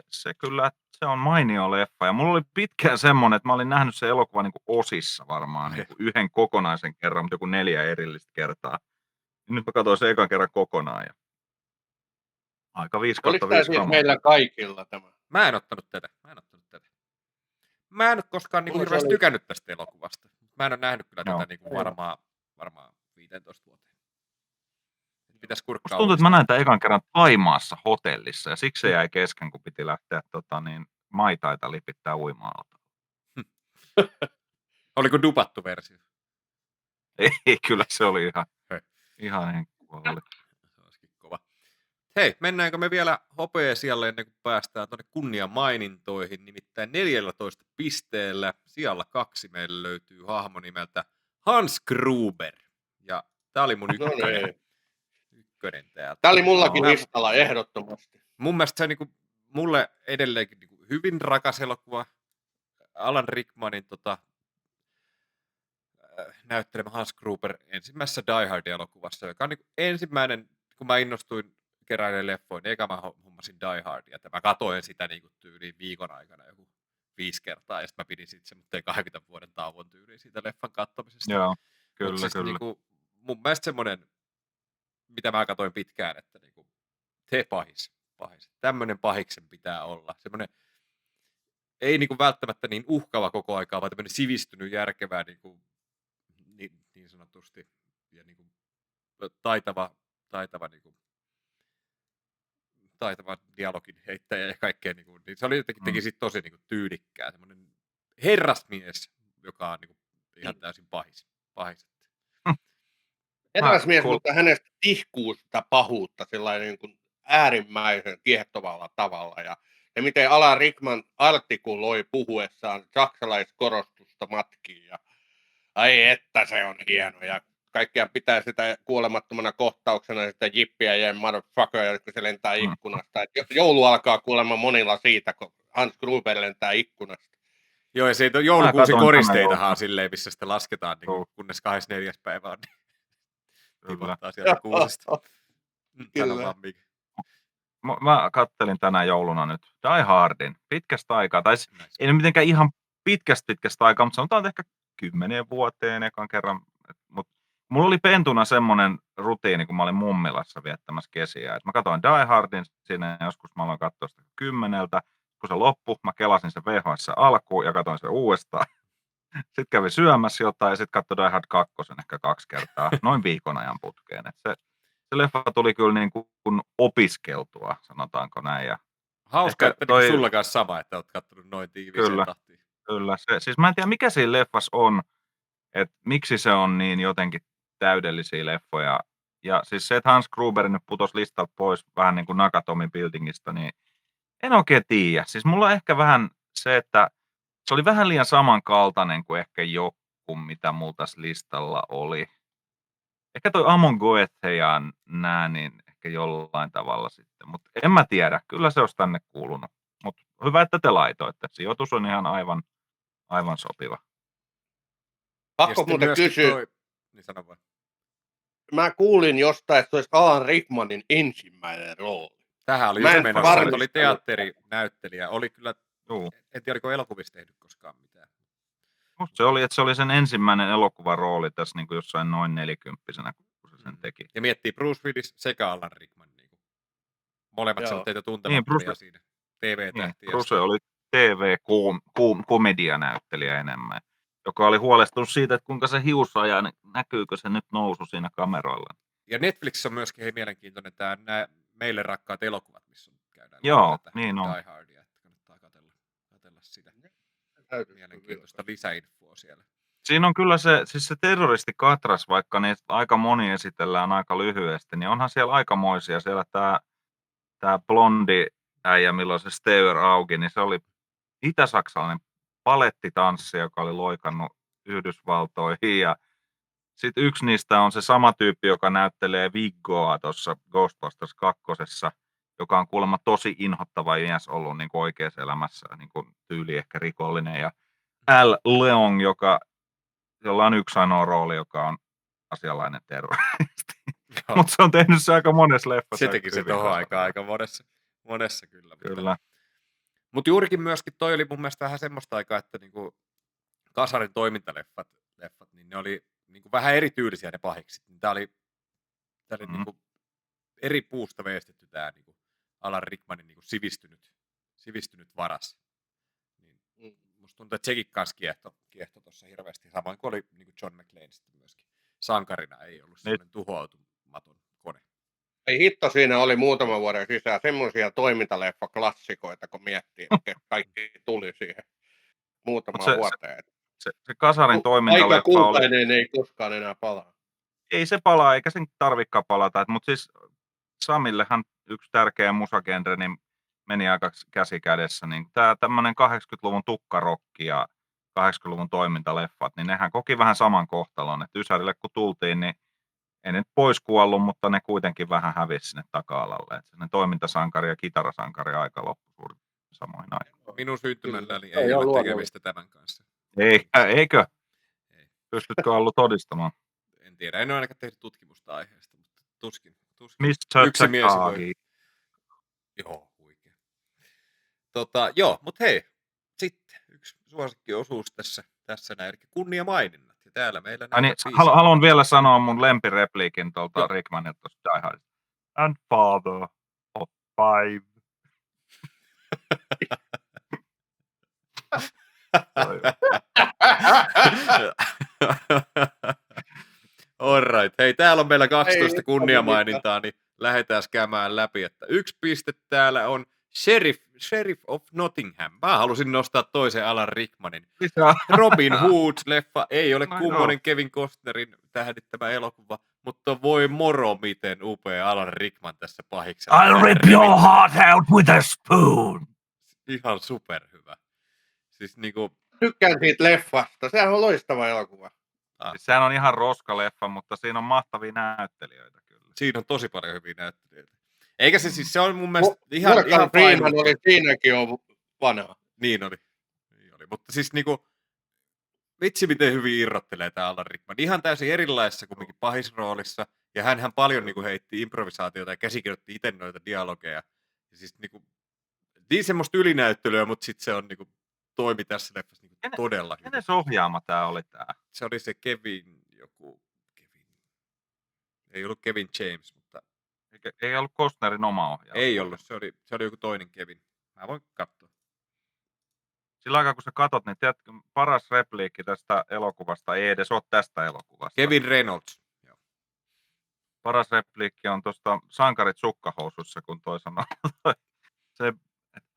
se kyllä, se on mainio leffa. Ja mulla oli pitkään semmoinen, että mä olin nähnyt sen elokuvan niin kuin osissa varmaan, niin kuin yhden kokonaisen kerran, mutta joku 4 erillistä kertaa. Ja nyt mä katsoin sen ekan kerran kokonaan ja aika 5/5 Oliko tämä siis kama. meillä kaikilla tämä? Mä en ottanut tätä. Mä en ole koskaan niinku Mulla se hirveästi oli- tykännyt tästä elokuvasta. Mä en ole nähnyt kyllä Joo. tätä niinku varmaan 15 vuoteen. Pitäisi kurkkaa Musta tuntuu, että mä näin tämän ekan kerran Thaimaassa hotellissa ja siksi se jäi kesken, kun piti lähteä maitaita lipittää uima-alta. Oliko dupattu versio? Ei, kyllä se oli Hei. ihan niin kuin oli. Se olisikin kova. Hei, mennäänkö me vielä hopeasialle ennen kuin päästään tuonne kunniamainintoihin, nimittäin 14 pisteellä. Sijalla 2 meille löytyy hahmo nimeltä Hans Gruber. Ja tää oli mun No ykkönen täältä. Tämä oli mullakin Mä- listalla ehdottomasti. Mun mielestä se on niinku, mulle edelleenkin niinku hyvin rakas elokuva. Alan Rickmanin näyttelemä Hans Gruber ensimmäisessä Die Hard-elokuvassa, joka on niinku ensimmäinen, kun mä innostuin keräilemään leffoin, niin eka mä hommasin Die Hardia, että mä katoin sitä niinku tyyliin viikon aikana joku 5 kertaa, ja sitten mä pidin sitten semmoinen 20 vuoden tauon tyyliin siitä leffan katsomisesta. Joo, Mut kyllä, siis kyllä. Niinku, mun mielestä semmoinen, mitä mä katoin pitkään, että niinku, se pahis. Tämmöinen pahiksen pitää olla. Semmoinen, ei niinku välttämättä niin uhkava koko aikaa, vaan tämmöinen sivistynyt, järkevä niinku, niin sanotusti, ja niinku, taitava dialogin heittäjä ja kaikkea. Niinku, niin se oli jotenkin teki sit tosi niinku, tyylikkää. Semmoinen herrasmies, joka on niinku, ihan täysin pahis. Eräsmies, mutta hänestä tihkuu sitä pahuutta sellainen niin kuin äärimmäisen kiehtovalla tavalla. Ja miten Alan Rickman artikuloi puhuessaan saksalaiskorostusta matkiin. Ja ai että se on hieno. Ja kaikkiaan pitää sitä kuolemattomana kohtauksena sitä jippiä ja motherfucker, kun se lentää ikkunasta. Et joulu alkaa kuulemma monilla siitä, kun Hans Gruber lentää ikkunasta. Joo, ja se joulukuusi katoin koristeitahan tämän on silleen, missä sitä lasketaan, niin Joo. kunnes 24. päivä on, niin Kyllä. tipottaa sieltä kuusesta. Sano Kyllä. vaan, Mik. Mä kattelin tänä jouluna nyt Die Hardin pitkästä aikaa, tai Nice. ei nyt mitenkään ihan pitkästä aikaa, mutta sanotaan että ehkä 10 vuoteen ekan kerran. Mutta Mulla oli pentuna semmoinen rutiini, kun mä olin mummilassa viettämässä kesiä. Et mä katsoin Die Hardin siinä joskus, mä aloin katsoa sitä 10:00. Kun se loppui, mä kelasin se VHS alkuun ja katsoin sen uudestaan. Sitten kävin syömässä jotain ja sitten katsoin Die Hard 2 ehkä 2 kertaa, noin viikon ajan putkeen. Et se leffa tuli kyllä niin kuin opiskeltua, sanotaanko näin. Ja Hauska, ehkä että sulla kanssa sama, että oot kattonut noin tiiviiseen Kyllä. tahtiin. Kyllä. Siis mä en tiedä, mikä siinä leffassa on, että miksi se on niin jotenkin täydellisiä leffoja. Ja siis se, että Hans Gruber nyt putosi listalta pois vähän niin kuin Nakatomi Buildingista, niin en oikein tiedä. Siis mulla on ehkä vähän se, että se oli vähän liian samankaltainen kuin ehkä joku, mitä mulla tässä listalla oli. Ehkä toi Amon Goethe ja nää, niin ehkä jollain tavalla sitten. Mutta en mä tiedä. Kyllä se olisi tänne kuulunut. Mutta hyvä, että te laitoitte. Sijoitus on ihan aivan sopiva. Pakko muuten kysyä. Niin sano vaan. Mä kuulin jostain, että se olisi Alan Rickmanin ensimmäinen rooli. Tähän oli Mä just en menossa, että oli varmistanut. teatterinäyttelijä. Oli kyllä, Juu. en tiedä, oliko elokuvissa tehnyt koskaan mitään. Musta se oli, että se oli sen ensimmäinen elokuvarooli tässä niin kuin jossain noin 40-vuotiaana, kun se sen teki. Ja miettii Bruce Willis sekä Alan Rickman. Niin kuin. Molemmat Joo. sanotaan teitä tuntemattomia Bruce- siinä. TV-tähtiä. Bruce oli TV-komedianäyttelijä enemmän, joka oli huolestunut siitä, että kuinka se hiusaja, näkyykö se nyt nousu siinä kameroilla. Ja Netflix on myöskin mielenkiintoinen nämä meille rakkaat elokuvat, missä käydään Joo, tätä niin on. Die Hardia, että kannattaa katsella sitä. Mielenkiintoista lisäinfoa siellä. Siinä on kyllä se terroristi Katras, vaikka niistä aika moni esitellään aika lyhyesti, niin onhan siellä aikamoisia. Siellä tämä blondi äijä, milloin se Steuer auki, niin se oli itä-saksalainen palettitanssi, joka oli loikannut Yhdysvaltoihin. Ja sitten yksi niistä on se sama tyyppi, joka näyttelee Viggoa tuossa Ghostbusters 2, joka on kuulemma tosi inhottava mies ollut niin kuin oikeassa elämässä, niin kuin tyyli ehkä rikollinen. Ja Al Leong, jolla on yksi ainoa rooli, joka on asialainen terroristi. Mutta se on tehnyt se aika monessa leffassa. Se teki se tohon aikaan aika monessa kyllä. Kyllä. Mutta juurikin myöskin toi oli mun mielestä vähän semmoista aikaa, että niinku Kasarin toimintaleffat, niin ne oli niinku vähän erityylisiä ne pahikset. Tää oli niinku eri puusta veistetty tää niinku Alan Rickmanin niinku sivistynyt varas. Niin musta tuntuu, että sekin kanssa kiehto tuossa hirveästi, samoin kuin oli niinku John McClane sitten myöskin. Sankarina ei ollut sellainen tuhoutumaton kone. Ei hitto, siinä oli muutaman vuoden sisään semmoisia toimintaleffa-klassikoita, kun miettii, että kaikki tuli siihen muutamaan vuoteen. Se Kasarin toimintaleffa aika kultainen ei koskaan enää palaa. Ei se palaa, eikä sen tarvikaan palata. Mutta siis Samillehan yksi tärkeä musagenre niin meni aika käsi kädessä. Niin tämä tämmöinen 80-luvun tukkarokki ja 80-luvun toimintaleffat, niin nehän koki vähän saman kohtalon. Että Ysärille kun tultiin, niin ei nyt pois kuollut, mutta ne kuitenkin vähän hävisi sinne taka-alalle. Että ne toimintasankari ja kitarasankari aika loppui suurin samoin aikoihin. Minun syntymälläni ei ole tekemistä tämän kanssa. Eikö? Ei. Pystytkö ollut todistamaan? En tiedä, en ole ainakaan tehnyt tutkimusta aiheesta, mutta tuskin. Mr. Yksi mies voi. Takagi. Joo, huikea. Joo, mutta hei, sitten yksi suosikkiosuus tässä näin, eli kunniamaininnat. Ja täällä meillä haluan vielä sanoa mun lempirepliikin tuolta Rickmanilta tuossa Die Hardista. And father of 5. Alright. Hei, täällä on meillä 12 kunniamainintaa, niin lähdetään käymään läpi, että 1 piste täällä on Sheriff of Nottingham. Mä halusin nostaa toisen Alan Rickmanin. Robin Hood-leffa ei ole kummonen Kevin Costnerin tähdittämä elokuva, mutta voi moro miten upea Alan Rickman tässä pahiksella. I'll rip your heart out with a spoon. Ihan superhyvä. Siis niinku... Tykkään siitä leffasta, sehän on loistava elokuva. Siis sehän on ihan roskaleffa, mutta siinä on mahtavia näyttelijöitä kyllä. Siinä on tosi paljon hyviä näyttelijöitä. Eikä se siis, se on mun mielestä ihan Freeman oli siinäkin on vanha. Niin oli. Mutta siis niinku, vitsi miten hyvin irrottelee tää Alan Rickman. Ihan täysin erilaisessa kumminkin pahisroolissa. Ja hänhän paljon niinku heitti improvisaatiota ja käsikirjoitti itse noita dialogeja. Ja siis niinku, niin semmoista ylinäyttelyä, mutta sit se on niinku, toimi tässä leffassa niinku todella hyvin. Kenen ohjaama tää oli tää? Se oli se Kevin Ei ollut Kevin James, mutta Ei ollut Costnerin oma ohjaus. ei ollut. Se oli joku toinen Kevin. Mä voin katsoa. Sillä aikaa kun sä katot, niin tiedätkö, paras repliikki tästä elokuvasta ei edes ole tästä elokuvasta. Kevin Reynolds. Joo. Paras repliikki on tuosta Sankarit sukkahousussa, kun toi sanoo. Se,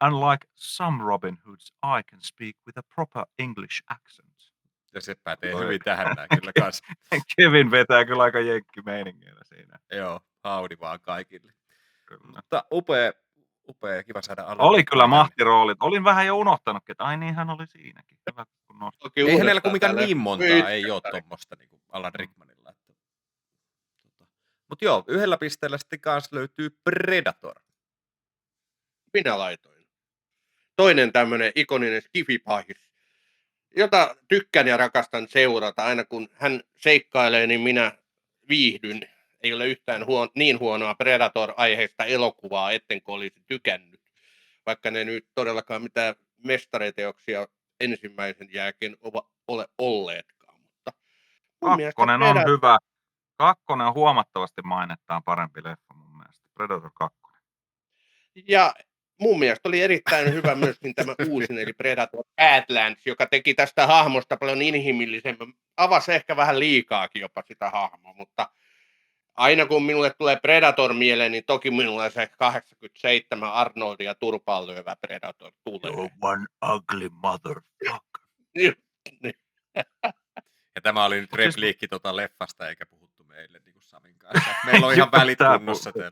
unlike some Robin Hoods, I can speak with a proper English accent. Ja se pätee Toi. hyvin tähän näin kyllä kanssa. Kevin vetää kyllä aika jenkkimeiningillä siinä. Joo, howdy vaan kaikille. Kyllä. Mutta upea, kiva saada Alan Oli Rickman kyllä tänne. mahtiroolit. Olin vähän jo unohtanutkin, että ai niin, hän oli siinäkin. Hyvä, kun nostit. Toki Ei hänellä uudestaan kumminkaan täällä niin montaa, yhtä ei ole tarina. tuommoista niin kuin Alan Rickmanilla. Mutta joo, yhdellä pisteellä sitten kanssa löytyy Predator. Minä laitoin. Toinen tämmöinen ikoninen skifipahis, jota tykkään ja rakastan seurata. Aina kun hän seikkailee, niin minä viihdyn. Ei ole yhtään niin huonoa Predator-aiheista elokuvaa, ettenkö olisi tykännyt. Vaikka ne nyt todellakaan mitään mestariteoksia ensimmäisen jälkeen ole olleetkaan. Mutta mun mielestä Kakkonen on hyvä. Kakkonen on huomattavasti mainettaan parempi leffa mun mielestä. Predator 2. Ja mun mielestä oli erittäin hyvä myöskin tämä uusin, eli Predator Badlands, joka teki tästä hahmosta paljon inhimillisemmän. Avasi ehkä vähän liikaakin jopa sitä hahmoa, mutta aina kun minulle tulee Predator mieleen, niin toki minulle se 87 Arnoldia turpaan lyövä Predator tulee. You're one ugly motherfucker. Ja tämä oli nyt Mut siis- repliikki leffasta, eikä puhuttu meille niin kuin Samin kanssa. Meillä on ihan välit Tää kunnossa teillä.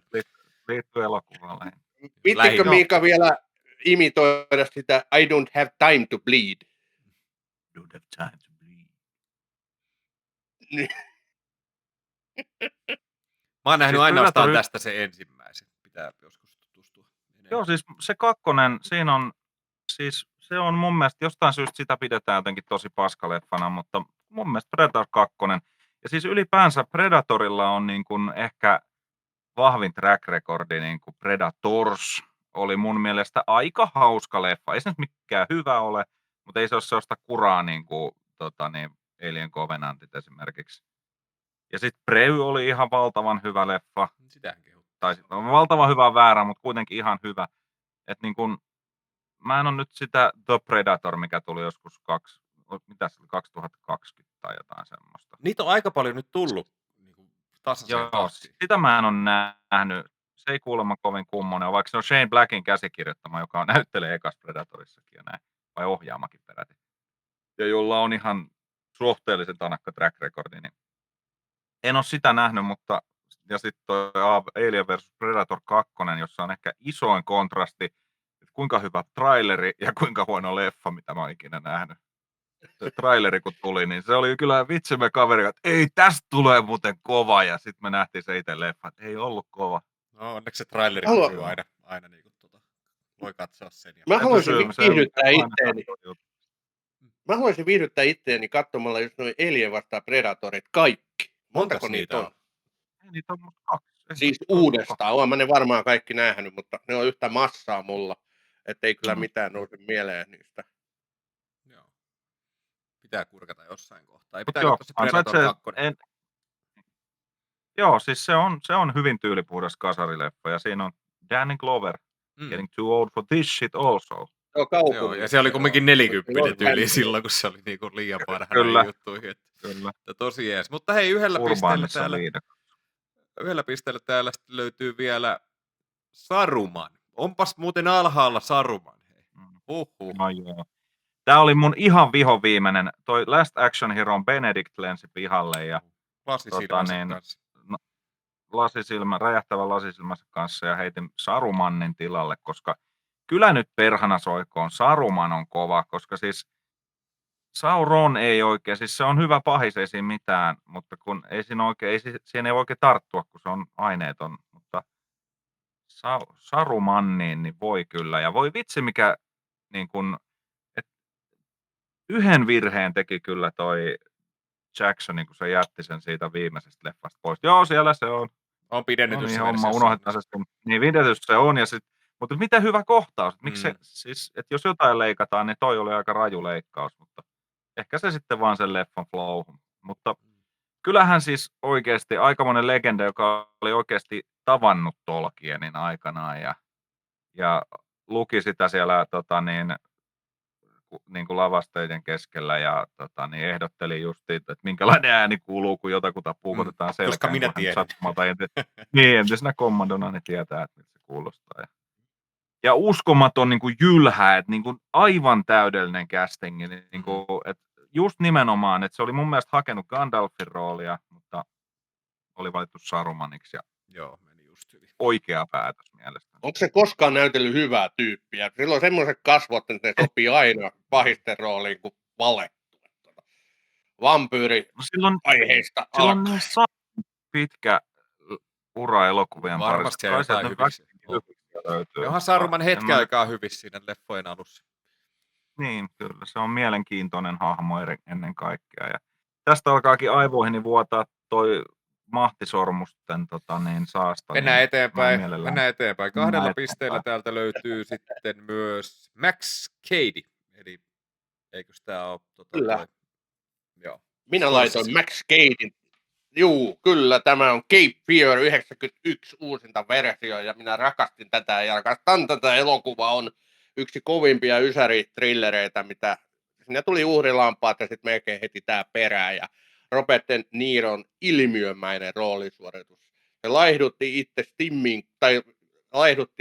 liittyy elokuvaan lähinnä. Pittikö Lähinnä. Miika vielä imitoida sitä I don't have time to bleed? Don't have time to bleed. Mä oon nähnyt Siis ainoastaan Predator- tästä se ensimmäisen. Pitää joskus tutustua. Joo, siis se kakkonen, siinä on, siis se on mun mielestä, jostain syystä sitä pidetään jotenkin tosi paskaleffana, mutta mun mielestä Predator 2. Ja siis ylipäänsä Predatorilla on niin kuin ehkä vahvin track recordi, niin kuin Predators oli mun mielestä aika hauska leffa. Ei se nyt mikään hyvä ole, mutta ei se ole sellaista kuraa niin kuin Alien Covenantit esimerkiksi. Ja sitten Prey oli ihan valtavan hyvä leffa. Sitähän kehuttiin. Tai on valtavan hyvä väärä, mutta kuitenkin ihan hyvä. Et niin kun, mä en ole nyt sitä The Predator, mikä tuli joskus 2020 tai jotain semmoista. Niitä on aika paljon nyt tullut niin kuin tasaiseen Joo, tahtiin. sitä mä en ole nähnyt. Se ei kuulemma kovin kummonen, vaikka se on Shane Blackin käsikirjoittama, joka näyttelee ekas Predatorissakin ja näin, vai ohjaamakin peräti. Ja jolla on ihan suhteellisen tanakka track recordi, niin en ole sitä nähnyt, mutta ja sitten toi Alien vs Predator 2, jossa on ehkä isoin kontrasti, että kuinka hyvä traileri ja kuinka huono leffa, mitä mä oon ikinä nähnyt. Se traileri kun tuli, niin se oli kyllä vitsimme kaveri, että ei tästä tulee muuten kova, ja sitten me nähtiin se itse leffa, että ei ollut kova. No onneksi se traileri Haluan- pysyy aina niin kuin, voi katsoa sen. Ja Mä haluaisin Pysyy- se on viihdyttää aina itteeni. katsoa juttu. Mä haluaisin viihdyttää itteeni katsomalla just noin Alien vastaan Predatorit kaikki. Montako Montas niitä on? Ei niitä on musta 2. Ei Siis niitä ole uudestaan. Oon mä ne varmaan kaikki nähnyt, mutta ne on yhtä massaa mulla. Että ei kyllä Mm. mitään nouse mieleen niistä. Joo. Pitää kurkata jossain kohtaa. Ei Mut pitää joo, katsoa se Predator ansaitsee- 2. Joo, siis se on hyvin tyylipuhdas kasarileffa, ja siinä on Danny Glover, getting too old for this shit also. Se on kaupungissa. Joo, ja se oli kumminkin 40 Joo, tyyli joo. silloin, kun se oli niinku liian vanha Kyllä. näihin juttuihin. Kyllä, Että tosi jees. Mutta hei, Urbanissa liida. yhdellä pisteellä täällä sitten löytyy vielä Saruman. Onpas muuten alhaalla Saruman. Hei. Mm. Huhhuh. No joo. Tää oli mun ihan vihoviimeinen. Toi Last Action Hero Benedict lensi pihalle ja Lasisilmänsä niin, kanssa. räjähtävän lasisilmänsä kanssa ja heitin Sarumanin tilalle, koska kyllä nyt perhana soikoon Saruman on kova, koska siis Sauron ei oikein, siis se on hyvä pahis, ei siinä mitään, mutta kun ei siinä oikein, siihen ei oikein tarttua, kun se on aineeton, mutta Sarumanniin niin voi kyllä, ja voi vitsi mikä niin kun, yhden virheen teki kyllä toi Jackson, kun se jätti sen siitä viimeisestä leffasta pois. Joo, siellä se on. On pidennetyssä No niin, homma, versiossa. unohdetaan se. Niin, videotys se on, ja sit, mutta miten hyvä kohtaus. Miksi se, siis, että jos jotain leikataan, niin toi oli aika raju leikkaus, mutta ehkä se sitten vaan sen leffan flow. Mutta kyllähän siis oikeasti aikamoinen legenda, joka oli oikeasti tavannut Tolkienin aikanaan ja luki sitä siellä niin kuin lavasteiden keskellä ja ehdotteli justiin, että minkälainen ääni kuuluu, kun jotakuta puukotetaan selkään. Koska minä kun hän tiedän. sattumalta niin, entisenä kommandona niin tietää, että miltä se kuulostaa. Ja uskomaton niin kuin jylhä, että niin kuin aivan täydellinen casting. Niin kuin, että just nimenomaan, että se oli mun mielestä hakenut Gandalfin roolia, mutta oli valittu Sarumaniksi ja Joo, meni just hyvin. oikea päätös mielestäni. Onko se koskaan näytellyt hyvää tyyppiä? Sillä on semmoiset kasvot, että ne sopii aina pahisten rooliin kuin valettu. Vampyyri No, silloin aiheista on niin pitkä ura elokuvien Varmasti parissa. jotain hyvissä. Löytyy. Onhan Saruman hetken aikaa hyvissä siinä leffojen alussa. Niin, kyllä. Se on mielenkiintoinen hahmo ennen kaikkea. Ja tästä alkaakin aivoihini vuotaa toi mahtisormusten saasta. Mennään niin eteenpäin. mä mielellään- Mennään eteenpäin. 2 Mennään pisteellä eteenpäin. täältä löytyy sitten myös Max Cady. Eli eikös tää ole Kyllä. Joo. Minä laitoin Max Caden. Juu, kyllä, tämä on Cape Fear 91 uusinta versio, ja minä rakastin tätä ja rakastan tätä elokuvaa. On yksi kovimpia ysäri-trillereitä, mitä siinä tuli uhrilampaat ja sitten melkein heti tää perään. Ja Robert De Niron ilmiömäinen roolisuoritus. Se laihdutti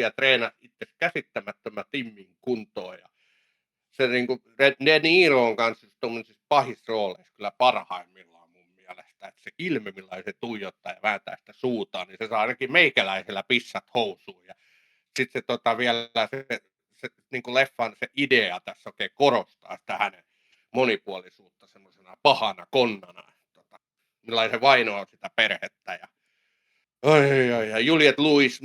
ja treenasi itse käsittämättömän Timmin kuntoon. Ja se niinku, De Niro on kanssa tuollaisissa pahisrooleissa kyllä parhaimmillaan mun mielestä, että se ilme, millainen se tuijottaa ja vääntää sitä suutaan, niin se saa ainakin meikäläisellä pissat housuun. Ja sitten se vielä se niinku leffan se idea tässä oikein korostaa sitä hänen monipuolisuutta semmoisena pahana konnana. Millainen se vainoaa sitä perhettä. Ja Juliette Lewis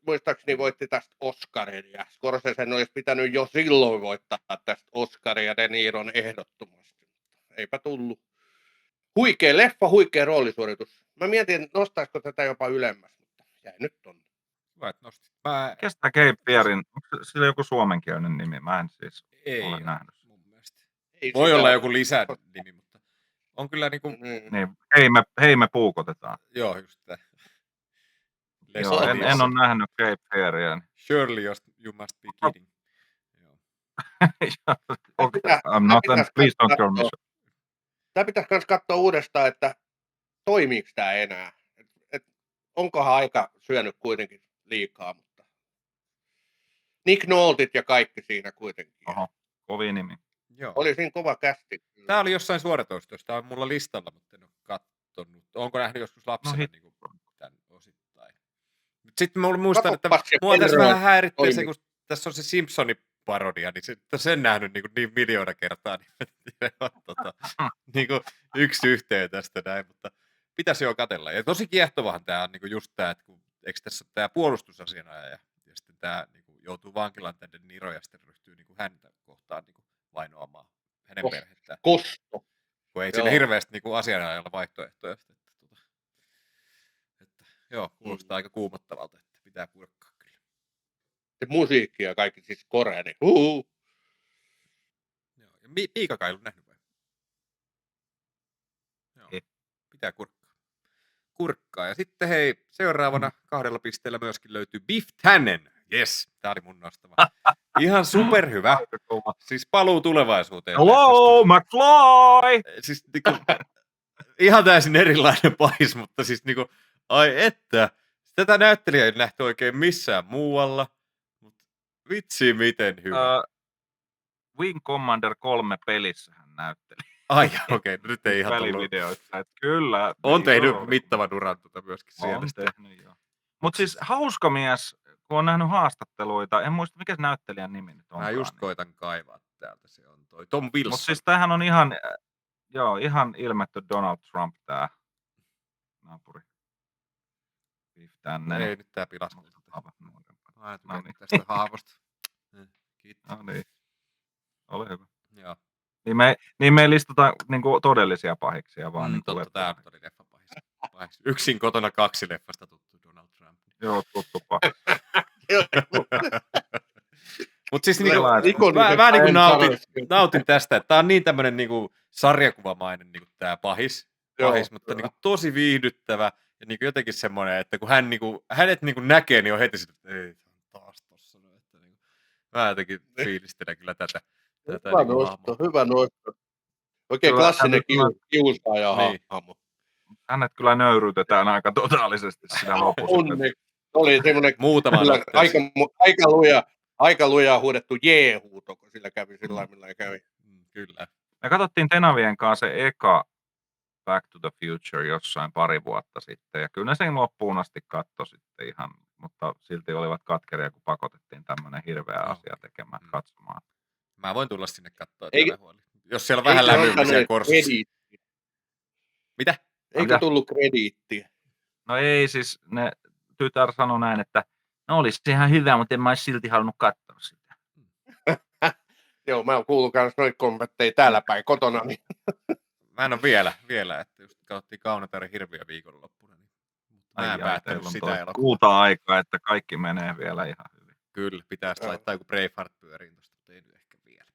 muistaakseni voitti tästä Oscarin, ja Scorsesen olisi pitänyt jo silloin voittaa tästä Oscaria, ja De Niron ehdottomasti. Eipä tullut. Huikea leffa, huikea roolisuoritus. Mä mietin, nostaisiko tätä jopa ylemmäs, mutta jäi nyt tonne. Hyvä, että nostit. Kestä Cape Fearin? Onko sillä joku suomenkielinen nimi? Mä en siis Ei ole ole nähnyt. mun mielestä. Ei Voi sitä olla ole. joku lisänimi, mutta on kyllä niinku, Niin, hei me puukotetaan. joo, just tää. Joo, en ole nähnyt Cape Fearia. Surely you must be kidding. Joo. Okay. I'm not, and please don't kill me. Tämä pitäisi myös katsoa uudestaan, että toimiiko tämä enää. Onkohan aika syönyt kuitenkin liikaa, mutta Nick Noltit ja kaikki siinä kuitenkin. Oho, kovin nimi. Joo. Oli siinä kova kästi. Tää oli jossain suoratoistossa. Tää on mulla listalla, mutta en ole kattonut. Onko nähnyt joskus lapsena niin tämän osittain? Sitten mä muistan, että mua tässä vähän häiritsee se, kun tässä on se Simpsonin parodia, niin sen nähnyt niin miljoona kertaa. Niin yksi yhteen tästä näin, mutta pitäisi jo katsella. Ja tosi kiehtovahan tämä on just tämä, että eikö tässä ole tämä puolustusasianajaja ja sitten tämä joutuu vankilaan tänne Niro ja sitten ryhtyy häntä kohtaan vainoamaan hänen perhettään. Kosto. Kun ei sille hirveästi asianajalla vaihtoehtoja. Joo, kuulostaa aika kuumottavalta, että pitää kurkkaa kyllä. Se musiikki ja kaikki siis korea, niin Joo, ja Piikakailu nähnyt vai? Joo, pitää kurkkaa. Ja sitten hei, seuraavana 2 pisteellä myöskin löytyy Biff Tannen. Yes, tää oli mun nostama. Ihan superhyvä. Siis paluu tulevaisuuteen. Hello, McFly! Siis ihan täysin erilainen pahis, mutta siis ai että. Tätä näyttelijää ei nähty oikein missään muualla. Mutta vitsi miten hyvä. Wing Commander 3 pelissä hän näytteli. Ai okei, nyt ei ihan tullut. Välivideoissa, että kyllä. On tehnyt mittavan uran myöskin siellä. On tehnyt, joo. Mutta siis hauska mies, kun on nähnyt haastatteluita, en muista mikä se näyttelijän nimi nyt on. Mä just koitan kaivaa täältä, se on toi Tom Wilson. Mutta siis tämähän on ihan ilmetty Donald Trump tää naapuri. Ei nyt tää pilas. No niin. Tästä haavosta. Kiitos. No niin. Ole hyvä. Joo. Niin me ei listata niinku todellisia pahiksia, vaan niinku totta, tää on todella leffa pahis. Yksin kotona 2 leffasta tuttu Donald Trump. Joo, tuttu pahis. Mut siis mä nautin tästä, että tää on niin tämmönen sarjakuvamainen tää pahis. pahis, mutta niin kuin tosi viihdyttävä ja niin kuin jotenkin semmoinen, että kun hänet niin kuin näkee, niin on heti sitä, että ei, taas tossa. Että niin kuin, mä jotenkin fiilistelen kyllä tätä Hyvä niin kuin nosto, hahmoa. hyvä nosto. Oikein Kyllä klassinen kiusaaja Niin. hahmo. Hänet kyllä nöyryytetään aika totaalisesti siinä lopussa. Onneksi. Oli semmoinen Muutamaan kyllä otteeseen. aika lujaa huudettu jee-huuto, kun sillä kävi sillä lailla, millä kävi. Kyllä. Me katsottiin Tenavien kanssa se eka Back to the Future jossain pari vuotta sitten, ja kyllä ne sen loppuun asti katsoi sitten ihan, mutta silti olivat katkeria, kun pakotettiin tämmöinen hirveä asia tekemään, katsomaan. Mä voin tulla sinne katsoa Eikö- tällä huoli. Jos siellä on vähän lämmintä korsussa. Mitä? Eikö tullut krediittiä? No ei, siis ne tytär sanoi näin, että no olisi se ihan hyvä, mutta en mä olisi silti halunnut katsoa sitä. Joo, mä oon kuullut myös noita kommentteja täällä päin kotona. Niin. Mä en ole vielä, että just katsottiin Kaunotarin hirviä viikonloppuna. Niin. Mä en päättänyt sitä elokuvaa. Kulta-aika, että kaikki menee vielä ihan hyvin. Kyllä, pitäisi laittaa joku Braveheart pyöriin tuosta, mutta ei nyt ehkä vielä.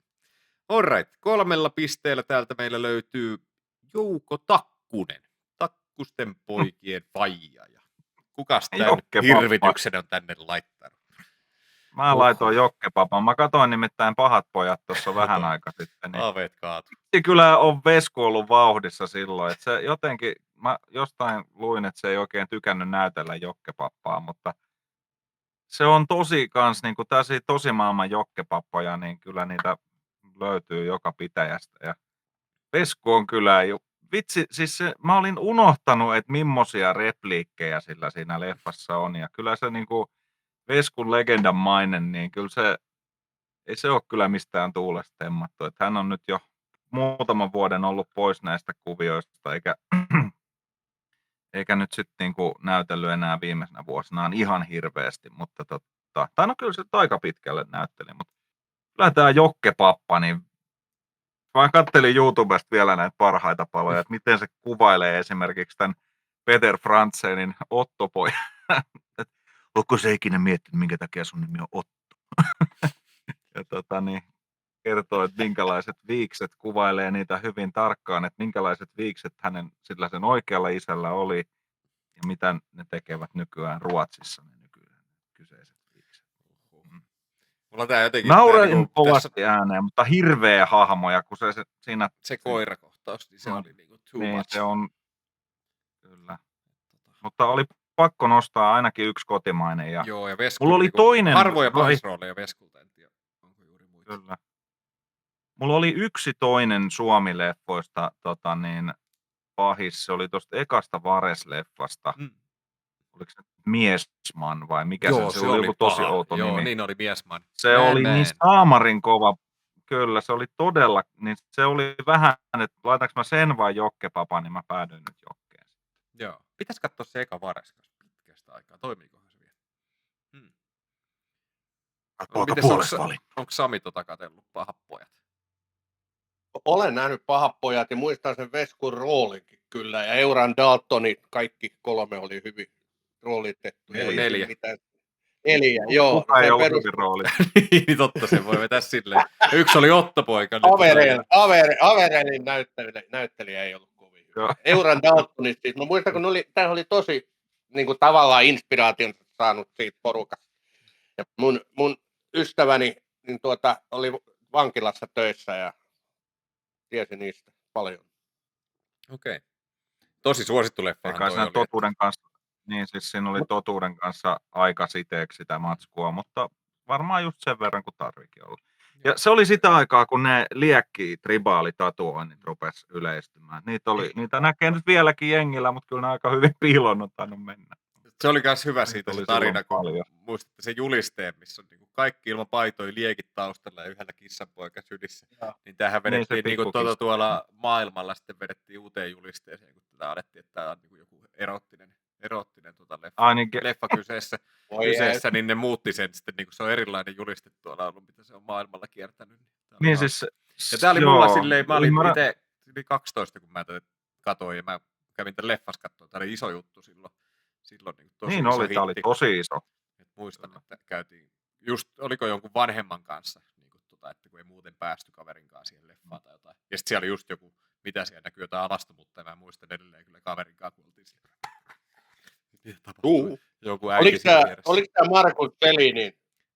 Alright, 3 pisteellä täältä meillä löytyy Jouko Takkunen. Takkusten poikien faija. Kukas tämän hirvityksen on tänne laittanut? Mä laitoin Jokkepapan. Mä katsoin nimittäin Pahat pojat tuossa vähän aika sitten. Niin Aaveet kaatu. kyllä on Vesku ollut vauhdissa silloin. Että se jotenkin, mä jostain luin, että se ei oikein tykännyt näytellä Jokkepappaa, mutta se on tosi kans, niin kuin tosi maailman Jokkepappoja, niin kyllä niitä löytyy joka pitäjästä. Ja Vesku on kyllä, vitsi, siis mä olin unohtanut, että millaisia repliikkejä sillä siinä leffassa on. Ja kyllä se niin kuin Veskun legendamainen, niin kyllä se, ei se ole kyllä mistään tuulesta temmattu. Että hän on nyt jo muutaman vuoden ollut pois näistä kuvioista, eikä nyt sitten niinku näytellyt enää viimeisenä vuosinaan ihan hirveästi, mutta tai no kyllä se aika pitkälle näytteli, mutta kyllä tämä Jokkepappa, niin mä kattelin YouTubesta vielä näitä parhaita paloja, että miten se kuvailee esimerkiksi tämän Peter Frantzenin Otto-pojan. Onko se ikinä miettinyt, minkä takia sun nimi on Otto? Ja niin, kertoo, että minkälaiset viikset kuvailee niitä hyvin tarkkaan, että minkälaiset viikset sillä sen oikealla isällä oli ja mitä ne tekevät nykyään Ruotsissa, ne nykyään kyseiset viikset. Mulla tää jotenkin... Nauran kovasti ääneen, mutta hirveä hahmo, ja kun siinä... Se koirakohtaus, niin se oli niinku too niin, much. se on... Kyllä. Mutta oli pakko nostaa ainakin yksi kotimainen. Ja joo, ja Vesku... Mulla oli niinku toinen... harvoja pahisrooleja Veskulta, en tiedä, onko juuri muita. Kyllä. Mulla oli yksi toinen Suomi-leffoista pahis. Se oli tuosta ekasta Vares-leffasta. Oliko se Miesman vai mikä joo, se oli? Joku tosi outo joo, nimi. niin oli Miesman. Se oli niin saamarin kova. Kyllä, se oli todella, niin se oli vähän, että laitanko mä sen vai Jokkepapan, niin mä päädyin nyt Jokkeen. Joo. Pitäis katsoa se eka Vares pitkästä aikaa. Toimiikohan se vielä? Onko Sami katsellut Pahat pojat? Olen nähnyt Pahat pojat ja muistan sen Veskun roolinkin kyllä. Ja Euran Daltoni, kaikki 3 oli hyvin roolitettu. 4. 4, joo. Kuka ei ollut hyvin rooli. Niin totta, se voi vetää silleen. Yksi oli Otto-poika. Averelin näyttelijä ei ollut kovin hyvä. Euran Daltoni, siis mä muistan, kun tämä oli tosi niin kuin tavallaan inspiraation saanut siitä porukasta. Ja mun ystäväni niin oli vankilassa töissä ja tiesi niistä paljon. Okei. Tosi suosittu leffa. Eikä siinä totuuden kanssa, niin siis siinä oli totuuden kanssa aika siteeksi sitä matskua, mutta varmaan just sen verran, kun tarvikin olla. Ja se oli sitä aikaa, kun ne tribaalituoinnit rupesi yleistymään. Niitä näkee nyt vieläkin jengillä, mutta kyllä ne aika hyvin piiloon on tainnut mennä. Se oli myös hyvä siitä se tarina, kun muistatte sen julisteen, missä on niin kaikki ilman paitoja liekit taustalla ja yhdellä kissanpoika sylissä. Niin tämähän vedettiin niin tuolla maailmalla, sitten vedettiin uuteen julisteeseen, kun tätä alettiin, että tämä on niin joku erottinen leffa kyseessä, niin ne muutti sen sitten, niin kuin se on erilainen juliste tuolla ollut, mitä se on maailmalla kiertänyt. Niin siis, ja tämä oli mulla silleen, mä olin itse yli 12, kun mä tätä katsoin, ja mä kävin tämän leffas katsomaan, tämä oli iso juttu silloin niin tosi niin iso oli, tämä oli tosi iso. Et muistan, että käytiin, just oliko jonkun vanhemman kanssa, niin että kun ei muuten päästy kaverin kanssa siihen leffaan tai jotain. Ja sitten siellä oli just joku mitä siellä näkyy jotain alastomuutta. Mä en muista edelleen kyllä kaverin kanssa, kun oltiin siellä. Mitä tapahtui? Joku äiti siinä vieressä. Oliko tämä Markus Pelinin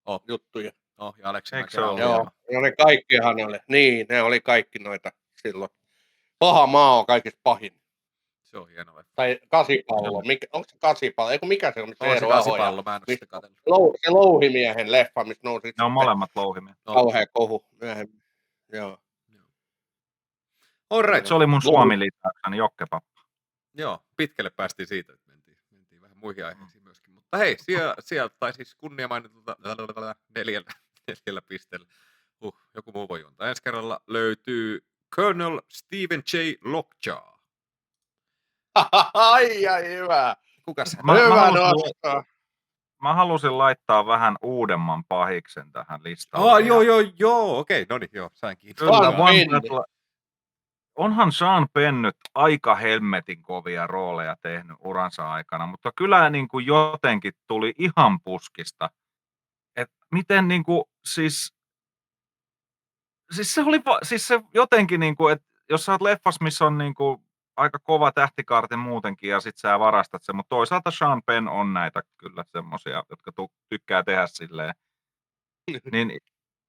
Oh. juttuja? Ja Aleksi Eikö se Mäkelä ollut? oli. Joo, ne oli kaikkihan oli. Niin, ne oli kaikki noita silloin. Paha maa on kaikista pahin. Se on hieno leffa. Tai kasipallo. Onko se kasipallo? Eiku mikä se on? Missä On se Eero Aho ja kasipallo, mä en ole sitä katsellut. se Louhimiehen leffa, missä nousi Ne on sitten molemmat louhimia. kauhea kohu myöhemmin. Joo. All right. Se oli mun Suomi-lisäykseni, Jokkepappa. Joo, pitkälle päästiin siitä, että mentiin vähän muihin aiheisiin myöskin. Mutta hei, sieltä, tai siis kunnia mainitulta 4 pisteellä. Joku muu voi juontaa. Ensi kerralla löytyy Colonel Stephen J. Lockjaw. Ai, hyvä. Kukas hän? Hyvä nosto. Mä halusin laittaa vähän uudemman pahiksen tähän listalle. Joo, okei, no niin, joo, sain kiinni. Kyllä, onhan Sean Penn nyt aika helmetin kovia rooleja tehnyt uransa aikana, mutta kyllä niin kuin jotenkin tuli ihan puskista. Et miten niin kuin, siis se oli siis se jotenkin niin kuin, että jos sä oot leffas, missä on niin kuin aika kova tähtikaarti muutenkin ja sit sä varastat sen, mutta toisaalta Sean Penn on näitä kyllä semmosia, jotka tykkää tehdä silleen. Niin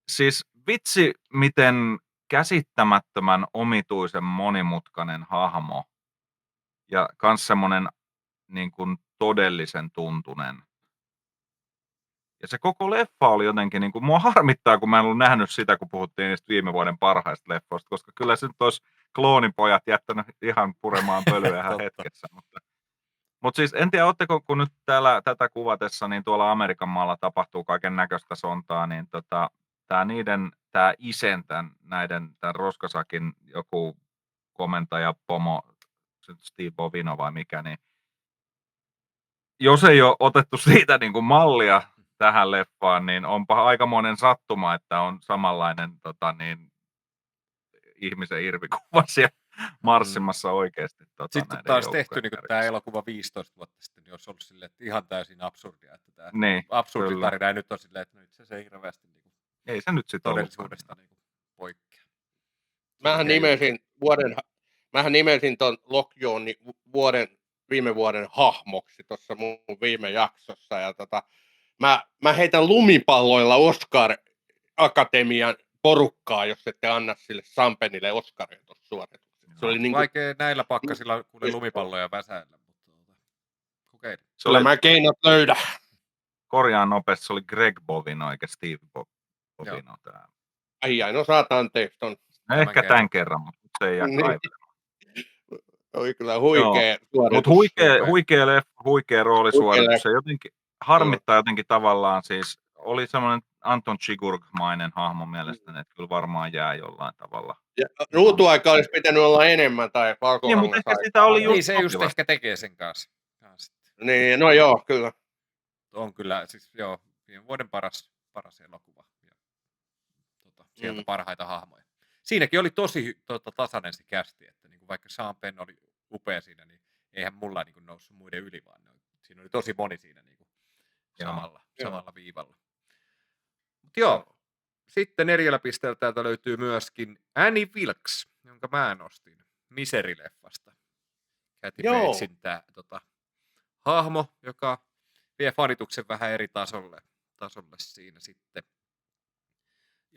siis vitsi, miten käsittämättömän omituisen monimutkainen hahmo ja kans semmonen niin kuin todellisen tuntunen. Ja se koko leffa oli jotenkin, niin kuin, mua harmittaa, kun mä en ollut nähnyt sitä, kun puhuttiin niistä viime vuoden parhaista leffoista, koska kyllä se nyt olisi kloonipojat jättänyt ihan puremaan pölyä ihan hetkessä. Mutta siis en tiedä, ootteko, kun nyt täällä tätä kuvatessa, niin tuolla Amerikan maalla tapahtuu kaiken näköistä sontaa, niin tämä isentän näiden, tämän Roskasakin joku komentaja, pomo, Steve Bovino vai mikä, niin jos ei ole otettu siitä niin kuin mallia tähän leffaan, niin onpa aikamoinen sattuma, että on samanlainen ihmisen irvikuva siellä marssimassa oikeasti. Sitten taas tehty niin tämä elokuva 15 vuotta sitten, niin olisi ollut silleen, että ihan täysin absurdia, että tämä absurdi tarina, ja nyt on silleen, että no itse asiassa ei hirveästi niin kuin ei se nyt sitten todellisuudesta niin kuin poikkea. Mähän nimesin ton Lockjawn viime vuoden hahmoksi tuossa mun viime jaksossa, ja mä heitän lumipalloilla Oscar-akatemian porukkaa, jos ette anna sille Sampenille Oscaria tuossa suorituksessa. Se oli niin vaikea näillä pakkasilla kuule lumipalloja väsäillä, mutta kokeile. Kyllä mä keinot löydä. Korjaan nopeasti, se oli Greg Bovino eikä Steve Bovino. Ai, no saat anteeksi ton. Ehkä tämän kerran, mutta se ei jää kaivelemaan. Oli kyllä huikea suoritus. Mutta huikea roolisuoritus. Se jotenkin harmittaa jotenkin tavallaan siis. Oli semmoinen Anton Chigurh-mainen hahmo mielestäni, että kyllä varmaan jää jollain tavalla. Ruutuaika olisi pitänyt olla enemmän tai niin, mutta ehkä sitä oli niin se just ehkä tekee sen kanssa. Niin, no joo, kyllä. On kyllä, siis joo, viime vuoden paras elokuva. Ja, sieltä parhaita hahmoja. Siinäkin oli tosi tasainen se kästi, että niin vaikka Sean Penn oli upea siinä, niin eihän mulla niin noussut muiden yli, vaan siinä oli tosi moni siinä niin samalla viivalla. Mutta joo, sitten 4 pisteellä täältä löytyy myöskin Annie Wilkes, jonka mä nostin Misery-leffasta. Kathy Batesin tämä hahmo, joka vie fanituksen vähän eri tasolle siinä sitten.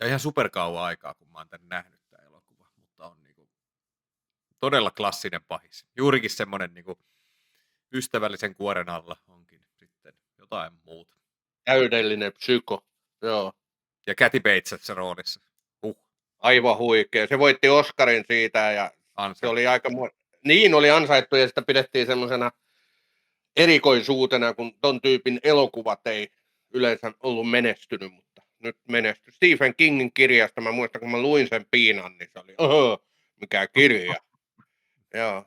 Ja ihan superkauan aikaa, kun mä oon tän nähnyt tämä elokuva, mutta on niinku todella klassinen pahis. Juurikin semmoinen niinku ystävällisen kuoren alla onkin sitten jotain muuta. Täydellinen psyko, joo. Ja Kathy Bates roolissa. Aivan huikea. Se voitti Oscarin siitä ja se oli aika niin oli ansaittu ja sitä pidettiin semmoisena erikoisuutena, kun ton tyypin elokuvat ei yleensä ollut menestynyt, mutta nyt menestyi. Stephen Kingin kirjasta, mä muistan, kun mä luin sen piinan, niin se oli, mikä kirja. Joo.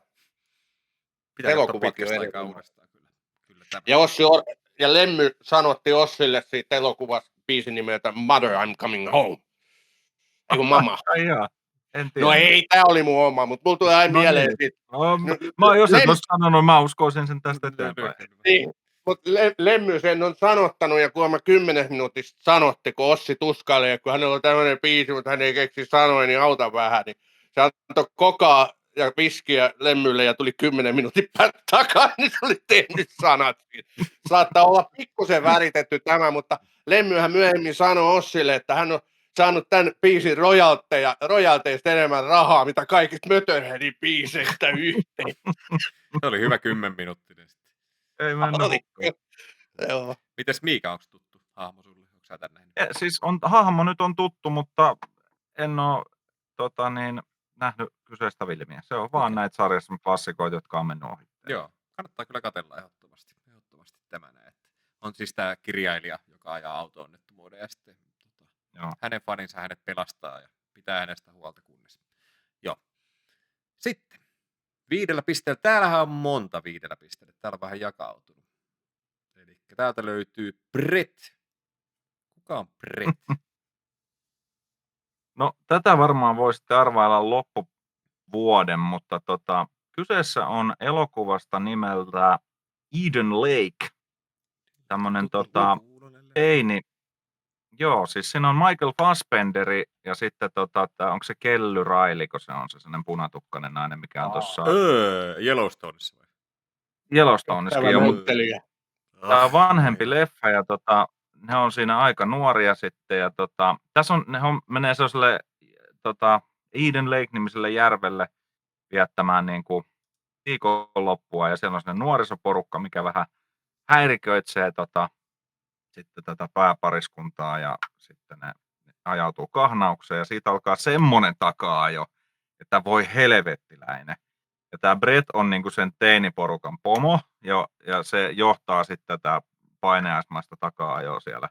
Pitää elokuvakin on erikoinen. Ja Lemmy sanotti Ossille siitä elokuvasta biisin nimeltä Mother, I'm Coming Home. Eiku mama. No ei, tää oli mun oma, mutta mulla tulee aina mieleen siitä. Jos et olisi sanonut, mä uskoisin sen tästä eteenpäin. Niin, mutta Lemmy sen on sanottanut, ja kun mä 10 minuutista sanotti, kun Ossi tuskailee, kun hänellä on tämmöinen biisi, mutta hän ei keksi sanoja, niin auta vähän, niin se antoi kokaa ja viskiä Lemmylle ja tuli 10 minuutin päästä takaisin, niin se oli tehnyt sanat. Saattaa olla pikkusen väritetty tämä, mutta Lemmyhän myöhemmin sanoi Ossille, että hän on saanut tämän biisin rojalteista enemmän rahaa, mitä kaikista Motörheadin biiseistä yhteen. Se oli hyvä 10-minuuttinen sitten. Ei mennyt Oli. hukkaan. Joo. Mites Miika, onko tuttu hahmo sulle? Onko sä tän nähnyt? Siis hahmo nyt on tuttu, mutta en ole nähnyt kyseistä filmiä. Se on vaan Okei. näitä sarjassa klassikoita, jotka on mennyt ohi. Joo, kannattaa kyllä katsella ehdottomasti tämä näin. On siis tämä kirjailija, joka ajaa auto-onnettomuuden ja sitten Joo. hänen faninsa hänet pelastaa ja pitää hänestä huolta kunnes. Joo. Sitten 5 pisteellä. Täällähän on monta 5 pisteellä. Täällä on vähän jakautunut. Eli täältä löytyy Brett. Kuka on Brett? No, tätä varmaan voisitte arvailla loppuvuoden, mutta kyseessä on elokuvasta nimeltä Eden Lake. Tämmönen teini. Joo, siis siinä on Michael Fassbenderi ja sitten onko se Kelly Riley, kun se on se sellainen punatukkainen nainen, mikä on tuossa Yellowstoneissa vai? Yellowstoneissakin. Tämä Jo, näyttelijä. tämä on vanhempi leffa ja ne on siinä aika nuoria sitten ja tässä menee sellaiselle Eden Lake-nimiselle järvelle viettämään niin kuin viikonloppua ja siellä on sellainen nuorisoporukka, mikä vähän häiriköitsee sitten tätä pääpariskuntaa ja sitten ne ajautuu kahnaukseen ja siitä alkaa semmoinen takaa jo, että voi helvettiläinen. Ja tämä Brett on niinku sen teiniporukan pomo ja se johtaa sitten tätä painajaismaista takaa jo siellä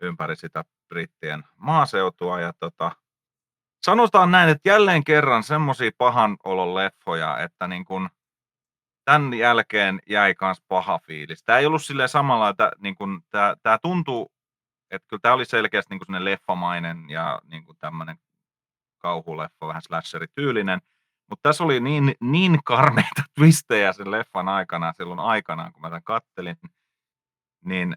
ympäri sitä brittien maaseutua ja sanotaan näin, että jälleen kerran semmoisia pahan olon leffoja, että niin kun tämän jälkeen jäi kans paha fiilis. Tämä ei ollut silleen samalla, että niin kun tämä tuntuu, että kyllä tämä oli selkeästi niin kun sellainen leffamainen ja niin kun tämmöinen kauhuleffa, vähän slasherityylinen. Mutta tässä oli niin karmeita twistejä sen leffan aikana, silloin aikanaan, kun mä tämän kattelin, niin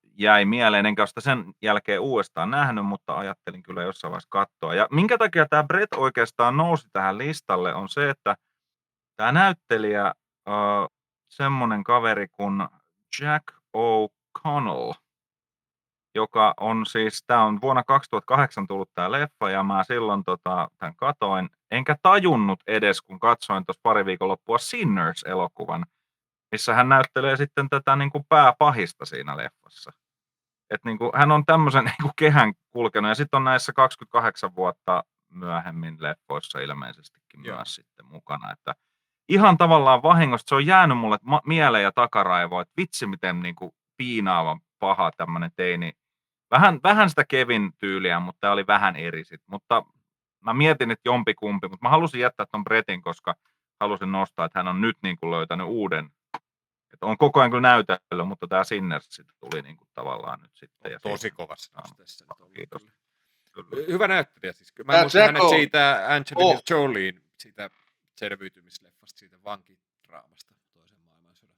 jäi mieleen, enkä ole sitä sen jälkeen uudestaan nähnyt, mutta ajattelin kyllä jossain vaiheessa katsoa. Ja minkä takia tämä Brett oikeastaan nousi tähän listalle, on se, että tämä näyttelijä, semmoinen kaveri kuin Jack O'Connell, joka on siis, tämä on vuonna 2008 tullut tämä leffa, ja mä silloin tämän katoin, enkä tajunnut edes, kun katsoin tuossa pari viikonloppua Sinners-elokuvan, missä hän näyttelee sitten tätä niin kuin pääpahista siinä leffassa. Et niin kuin, hän on tämmöisen niin kuin kehän kulkenut, ja sitten on näissä 28 vuotta myöhemmin leffoissa ilmeisestikin myös sitten mukana. Että ihan tavallaan vahingosta se on jäänyt mulle mieleen ja takaraivoon, että vitsi miten niin kuin piinaava paha tämmöinen teini. Vähän sitä Kevin tyyliä, mutta tämä oli vähän eri sit. Mutta mä mietin, että jompikumpi, mutta mä halusin jättää ton Brettin, koska halusin nostaa, että hän on nyt niin kuin löytänyt uuden. Että on koko ajan kyllä näytellyt, mutta tämä Sinners sitten tuli niin kuin tavallaan nyt sitten. Ja tosi kovassa tässä. Kiitos. Hyvä näyttelijä siis. Mä muistan hänet siitä Angelina Jolien siitä selviytymisleffasta, siitä vankidraamasta toisen maailmansodan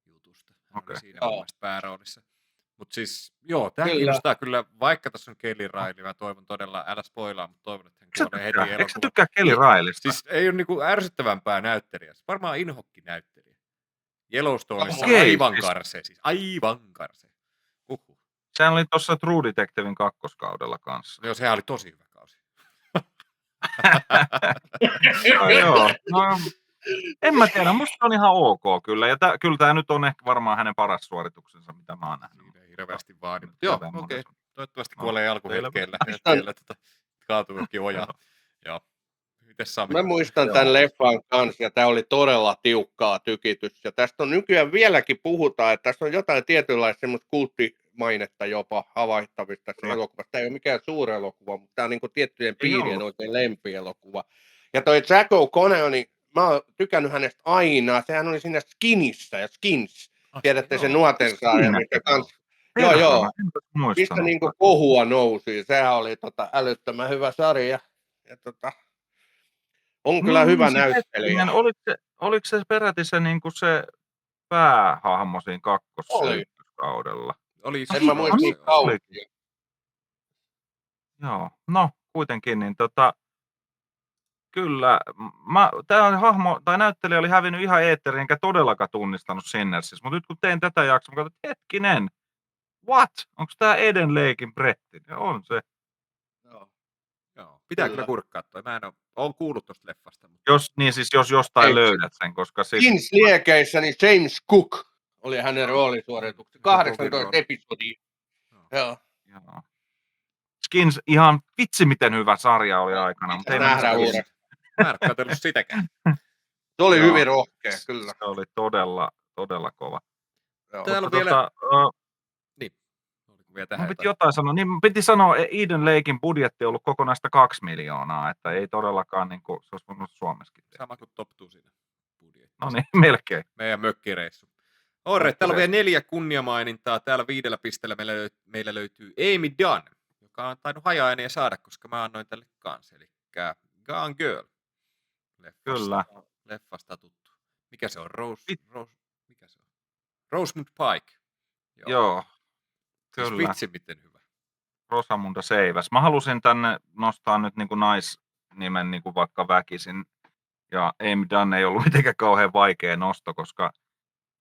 jutusta. Hän oli siinä omasta pääroolissa. Mutta siis, joo, tämä kiinnostaa kyllä, vaikka tässä on Kelly Riley, mä toivon todella, älä spoilaa, mutta toivon, että hän kuolee heti elokuvaan. Eikö sä tykkää Kelly Rileysta? Siis ei ole niinku ärsyttävämpää näyttelijä, varmaan inhokki näyttelijä. Yellowstoneissa aivan karsee, siis aivan karsee. Sehän oli tuossa True Detectivein kakkoskaudella kanssa. Joo, sehän oli tosi hyvä kausi. Joo. No, en mä tiedä, musta on ihan ok kyllä. Ja kyllä tämä nyt on ehkä varmaan hänen paras suorituksensa, mitä mä oon nähnyt. Siinä ei hirveästi vaadi. Joo, okei. Toivottavasti kuolee alkuhetkeellä. Kaatuu jokin oja. Joo. Mites Sami? Mä muistan tämän leffan kanssa, ja tämä oli todella tiukkaa tykitys. Ja tästä on nykyään vieläkin puhutaan, että tässä on jotain tietynlaista semmoista kulttimainetta jopa havaittavista tässä elokuvassa. Tämä ei ole mikään suuri elokuva, mutta tämä on niin kuin tiettyjen piirien oikein lempielokuva. Ja toi Jack O'Connell, niin mä oon tykännyt hänestä aina. Sehän oli siinä Skinissä ja Skins. Tiedätte sen nuorten sarjan, mikä kanssa. Joo. Mistä niin kuin kohua nousi. Sehän oli älyttömän hyvä sarja. Ja on kyllä hyvä näyttelijä. Oliko se peräti se, niin kuin se päähahmo siinä kakkoskaudella? Oli. En mä muista niin kauheasti. Joo, no kuitenkin, niin Kyllä. Tämä hahmo tai näyttelijä oli hävinnyt ihan eetteriin, enkä todellakaan tunnistanut Sinnersissa. Mutta nyt kun tein tätä jaksoa, mä katsoin, että hetkinen, what? Onko tämä Eden Laken Bretti? Ja on se. Joo. Pitää kyllä Kyllä. kurkkaa toi. Mä en ole kuullut tosta leffasta. Mutta... Jos jostain Ei. löydät sen, koska siis... Skins liekeissä, niin James Cook oli hänen roolisuorituksensa. 18 episodia. Joo. Joo. Skins ihan vitsi miten hyvä sarja oli aikana, mutta ei Nähdään mennä- uudestaan. Mä en ole katsellut sitäkään. Se oli Joo. hyvin rohkea, kyllä. Se oli todella kova. Joo. Täällä on Mutta vielä... Niin. Oliko vielä tähän mun piti jotain? jotain sanoa. Niin piti sanoa, Eden Laken budjetti on ollut kokonaista 2 miljoonaa, että ei todellakaan niin kuin, se olisi voinut Suomessakin tehdä. Sama kuin Top 2 siinä budjetissa. No niin, melkein. Meidän mökkireissu. Orre, täällä on vielä 4 kunniamainintaa. Täällä 5 pisteellä meillä löytyy Amy Dunn, joka on tainnut haja-ääneen saada, koska mä annoin tälle kanssa. Eli Gone Girl. Kyllä. Leffasta tuttu. Mikä se on? Mikä se on? Rosamund Pike. Joo, Siis kyllä. vitsi, miten hyvä. Rosamunda Seiväs. Mä halusin tänne nostaa nyt niin kuin naisnimen niin kuin vaikka väkisin. Ja Amy Dunn ei ollut mitenkään kauhean vaikea nosto, koska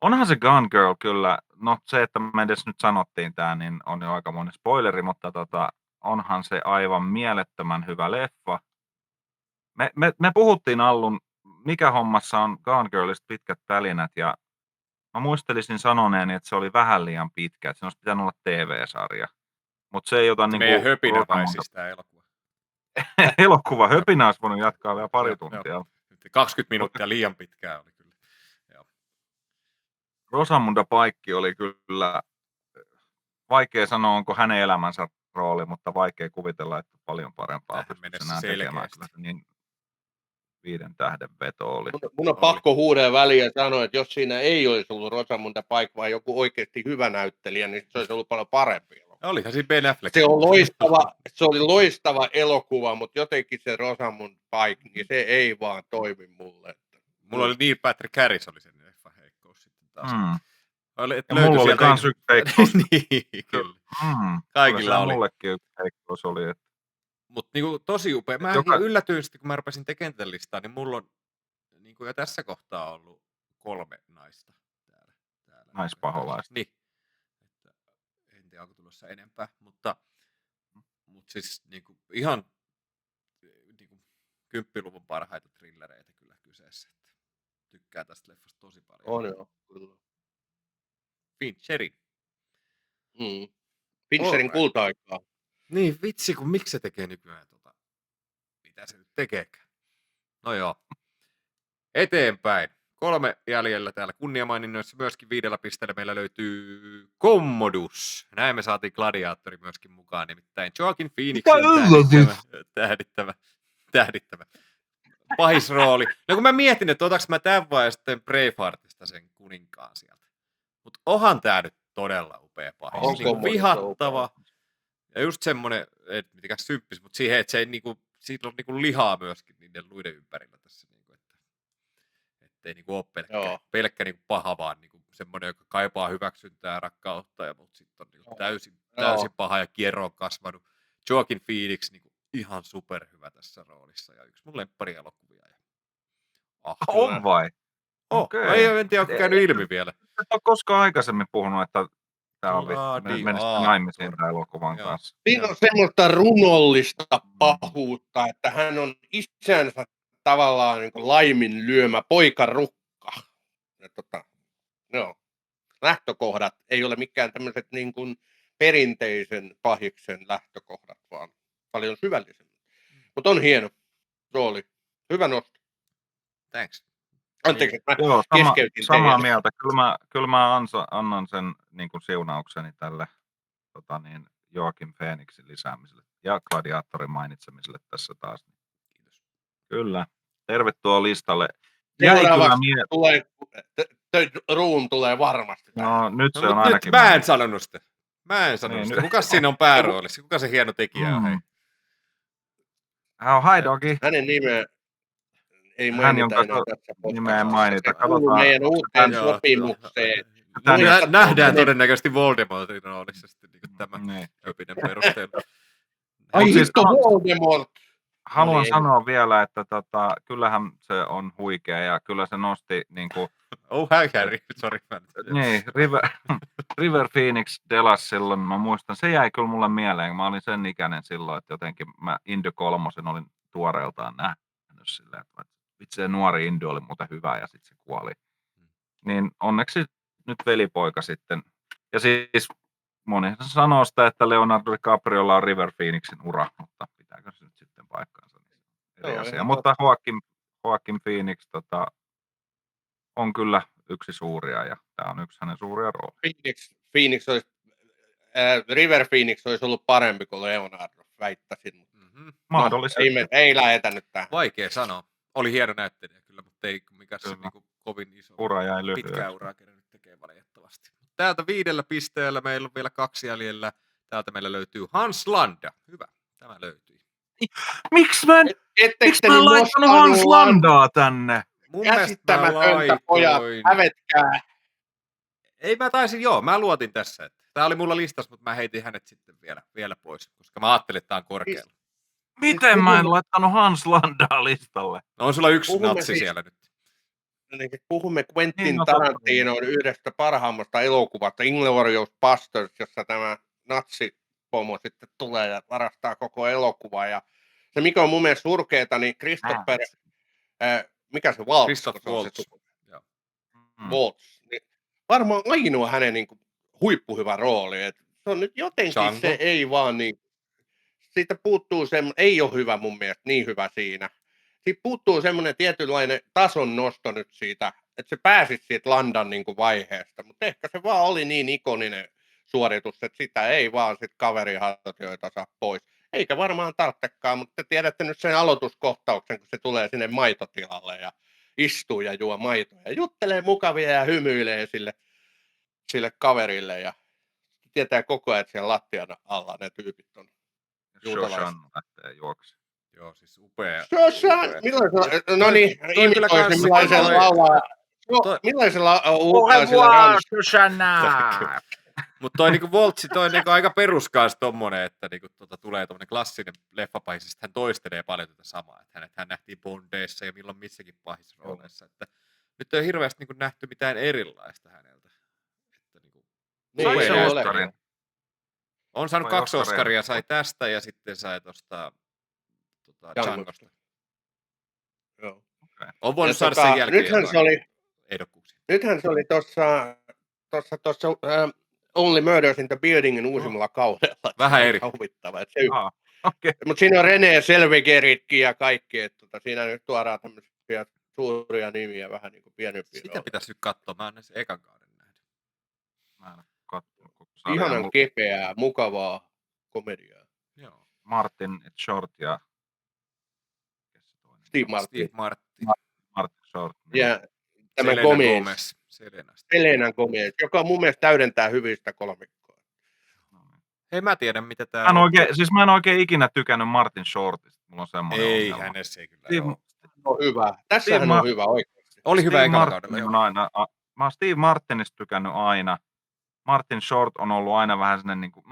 onhan se Gone Girl kyllä. No se, että me edes nyt sanottiin tää, niin on jo aikamoinen spoileri, mutta onhan se aivan mielettömän hyvä leffa. Me puhuttiin Allun, mikä hommassa on Gone Girlista pitkät välinät, ja mä muistelisin sanoneeni, että se oli vähän liian pitkä, että se olisi pitänyt olla TV-sarja. Mutta se ei ota niin Meidän kuin höpinä vai siis tää elokuva? elokuva. Höpinä olisi voinut jatkaa vielä pari Joo, tuntia. 20 minuuttia liian pitkää oli kyllä. Joo. Rosamunda Pike oli kyllä, vaikea sanoa, onko hänen elämänsä rooli, mutta vaikea kuvitella, että paljon parempaa Tähän pystyisi mennessä enää tekemään. selkeästi. Kyllä se niin 5 tähden veto oli. Mun on pakko huudea väliin ja sanoa, että jos siinä ei olisi ollut Rosamunda Pike, vaan joku oikeasti hyvä näyttelijä, niin se olisi ollut paljon parempi elokuva. Olihan siinä Ben Affleck. Se oli loistava elokuva, mutta jotenkin se Rosamund Pike, niin se ei vaan toimi mulle. Mulla oli Neil Patrick Harris oli sen leffan heikkous sitten taas. Ja mulla oli kans yksi heikkous. Niin, kyllä. Kaikilla oli. Mullekin yksi heikkous oli. Että... Mutta niinku, tosi upea. Mä yllätyin sitten, kun mä rupesin tekemään tätä listaa, niin mulla on niinku jo tässä kohtaa ollut 3 naista täällä. Naispaholaista. Niin. Että, en tiedä, onko tulossa enempää, mutta siis niinku, ihan niinku, 10-luvun parhaita thrillereitä kyllä kyseessä. Että tykkään tästä leffasta tosi paljon. On joo, kyllä. Fincherin. Fincherin kulta-aikaa. Niin, vitsi, kun miksi se tekee nykyään mitä se nyt tekeekään. No joo. Eteenpäin. 3 jäljellä täällä kunniamaininnoissa myöskin 5 pisteellä meillä löytyy Commodus. Näin me saatiin Gladiatori myöskin mukaan, nimittäin Joaquin Phoenixin tähdittävä pahisrooli. No kun mä mietin, että otaks mä tämän vai sitten Braveheartista sen kuninkaan sieltä. Mutta onhan tää nyt todella upea pahis. Niin vihattava. Ja just semmonen, ei mitenkään symppis, mutta siihen, että se ei niinku, siitä on niinku lihaa myöskin niiden luiden ympärillä tässä. Niinku, ettei niinku ole pelkkä niinku paha, vaan niinku semmonen, joka kaipaa hyväksyntää ja rakkautta, mutta sitten on niinku täysin paha ja kierro on kasvanut. Joaquin Phoenix niinku ihan superhyvä tässä roolissa ja yksi mun lempparielokuvia. On vai? Okay. En tiedä, onko käynyt ilmi vielä. Et ole koskaan aikaisemmin puhunut, että tämä oli menisi naimisiin tämän elokuvan kanssa. Siinä on semmoista runollista pahuutta, että hän on isänsä tavallaan niin kuin laiminlyömä poikarukka. Ja lähtökohdat ei ole mikään tämmöiset niin kuin perinteisen pahiksen lähtökohdat, vaan paljon syvällisemmät. Mutta on hieno rooli. Hyvä nosto. Thanks. Anteeksi, mä keskeytin samaa mieltä. Kyllä mä annan sen niin kuin siunaukseni tälle Joaquin Phoenixin lisäämiselle ja Gladiatorin mainitsemiselle tässä taas. Kiitos. Kyllä. Tervetuloa listalle. Tulee, Room tulee varmasti. No, nyt se on ainakin. Mä en sanonut sitä. Kuka siinä on pääroolissa? Kuka se hieno tekijä on? Hei? Haidogi. Hänen nimeä ei mainita enää tässä nimeä mainita. Katsotaan meidän uuteen sopimukseen. Nähdään todennäköisesti Voldemortin roolissa sitten niin tämä höpinen perusteella. Ai hitto Voldemort! haluan ei- sanoa vielä, että kyllähän se on huikea ja kyllä se nosti niinku, Oh, Harry, sori. niin, River Phoenix Delas silloin, mä muistan, se jäi kyllä mulle mieleen, mä olin sen ikäinen silloin, että jotenkin mä Indy 3 olin tuoreeltaan nähnyt silleen, että vitsi se nuori Indy oli muuten hyvä ja sitten se kuoli. Niin onneksi nyt velipoika sitten, ja siis moni sanoo sitä, että Leonardo DiCapriolla on River Phoenixin ura, mutta pitääkö se nyt sitten paikkaansa, niin eri Joo, asia. ihan Mutta Joaquin Phoenix on kyllä yksi suuria ja tämä on yksi hänen suuria rooleja. Phoenix olisi, River Phoenix olisi ollut parempi kuin Leonardo, väittäisin. Mm-hmm. Mahdollisesti. No, ei lähetä nyt tähän. Vaikea sanoa. Oli hieno näyttelijä kyllä, mutta ei mikään se Kyllä. niinku kovin iso Ura jäi lyhyeksi. pitkää uraa kerännyt tekee valitettavasti. Täältä 5 pisteellä meillä on vielä 2 jäljellä. Täältä meillä löytyy Hans Landa. Hyvä, tämä löytyi. Miksi mä en laittanut Hans Landaa tänne? Mun mielestä mä Käsittämätöntä, pojat, laitoin... hävetkää. Ei mä taisin, mä luotin tässä. Että tää oli mulla listassa, mutta mä heitin hänet sitten vielä pois, koska mä ajattelin, että tää on korkealla. Miten mä en laittanut Hans Landaa listalle? No on sulla yksi Puhumme natsi siis- siellä nyt. Puhumme Quentin Niin, no, Tarantinon yhdestä parhaimmasta elokuvasta, Inglourious Basterds, jossa tämä natsipomo sitten tulee ja varastaa koko elokuva. Ja se, mikä on mun mielestä surkeeta, niin Christopher, mikä se Waltz? Christoph Waltz. Waltz. Niin varmaan ainoa hänen niin kuin, huippuhyvä rooli. Et se on nyt jotenkin, Django. se ei vaan niin, siitä puuttuu semmoinen, ei ole hyvä mun mielestä, niin hyvä siinä. Siitä puuttuu semmoinen tietynlainen tason nosto nyt siitä, että se pääsisi siitä Landan niin kuin vaiheesta, mutta ehkä se vaan oli niin ikoninen suoritus, että sitä ei vaan sit kaveriharjoita saa pois. Eikä varmaan tarvitsekaan, mutta te tiedätte nyt sen aloituskohtauksen, kun se tulee sinne maitotilalle ja istuu ja juo maitoa ja juttelee mukavia ja hymyilee sille kaverille ja tietää koko ajan, että siellä lattian alla ne tyypit on. Shoshan lähtee juoksi. Joo, siis upea. No niin, millaisella laulaa. Millaisella ulkoisella Shoshana! Mutta toi niinku Voltsi, toi niinku aika peruskaas tommonen, että niinku tulee tommonen klassinen leffapahis, hän toistelee paljon tätä samaa, että hän nähtiin Bondeissa ja milloin missäkin pahisrooleissa, että nyt ei ole hirveästi niinku nähty mitään erilaista häneltä. Että niinku, Sai se upea Oscarin. näyttelijä. On saanut Vai 2 Oscaria? Oscaria, sai tästä ja sitten sai tosta Djangosta. Joo. On voinut Ja saada sen jälkeen nythän se oli tuossa Only Murders in the Buildingin uusimmalla kaudella. Vähän eri. Huvittava. Okay. Mutta siinä on René Selvegeritkin ja kaikki, että siinä nyt tuodaan tämmöisiä suuria nimiä vähän niin kuin pienempiä. Sitä pitäisi nyt katsoa, mä en sen ekan kauden nähnyt. Mä en ole katsonut koko sarjaa. Ihanan kepeää, mukavaa komediaa. Joo. Martin Short ja Steve Martin. Martin Short. Ja tämä Selena Gomez. Gomez. Selena Gomez, joka mun mielestä täydentää hyvistä kolmikkoa. Hei, mä tiedän, mitä tää Mä en oikein ikinä tykännyt Martin Shortista. Mulla on semmoinen ei, ongelma. hänessä ei kyllä Steve- On hyvä. Tässähän on hyvä oikeasti. Oli hyvä Steve ekalla Martin kaudella, on joo. aina, mä oon Steve Martinista tykännyt aina. Martin Short on ollut aina vähän sellainen, niin kuin,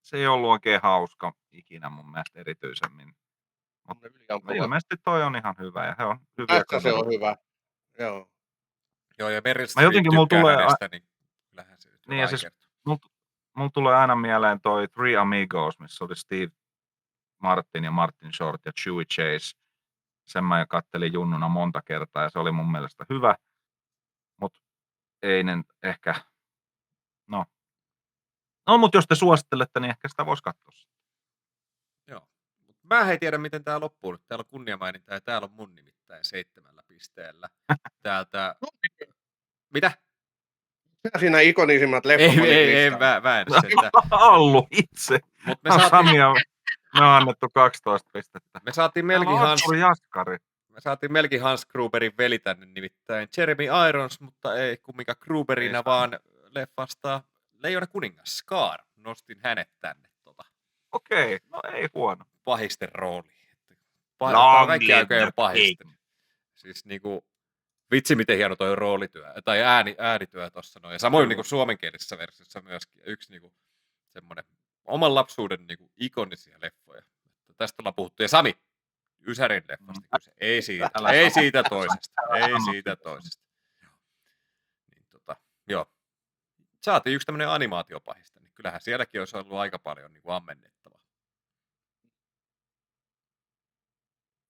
se ei ollut oikein hauska ikinä mun mielestä erityisemmin. Ilmeisesti toi on ihan hyvä ja he on hyviä. Tässä se on hyvä. Joo. Joo, ja Meryl Mä Streep jotenkin mulla tykkää tulee hänestä, niin kyllähän se nyt Niin, ja jotain siis kertoo. mulla tulee aina mieleen toi Three Amigos, missä oli Steve Martin ja Martin Short ja Chewy Chase. Sen mä kattelin junnuna monta kertaa ja se oli mun mielestä hyvä, mutta ei ne ehkä, no mutta jos te suosittelette, niin ehkä sitä voisi katsoa. Joo. Mä en tiedä, miten tää loppuu nyt. Täällä on kunniamaininta ja täällä on mun nimittäin 7 pisteellä. Täältä... Mitä? Siinä ikonisimmat Ei, leffamonit mä en sentään. Allu itse. Mut Samia, me on annettu 12 pistettä. me saatiin melkein Hans Gruberin veli tänne, nimittäin Jeremy Irons, mutta ei kumminkaan Gruberina, vaan leffasta Leijona kuningas, Scar. Nostin hänet tänne Okei, no ei huono. pahisten rooliin. Long Kaikki live the aikojen pahisten. Siis niinku, vitsi miten hieno toi roolityö, tai äänityö tossa noin. Ja samoin niinku suomenkielisessä versiossa myöskin. Yksi niinku semmoinen oman lapsuuden niinku ikonisia leffoja. Tästä ollaan puhuttu. Ja Sami, Ysärin leffasta kyse. Ei siitä. Älä Ei sano. siitä toisesta. Älä Ei sano siitä sitä. toisesta. Niin, joo. Saatiin yksi tämmöinen animaatiopahista, niin kyllähän sielläkin olisi ollut aika paljon niin kuin ammennettavaa.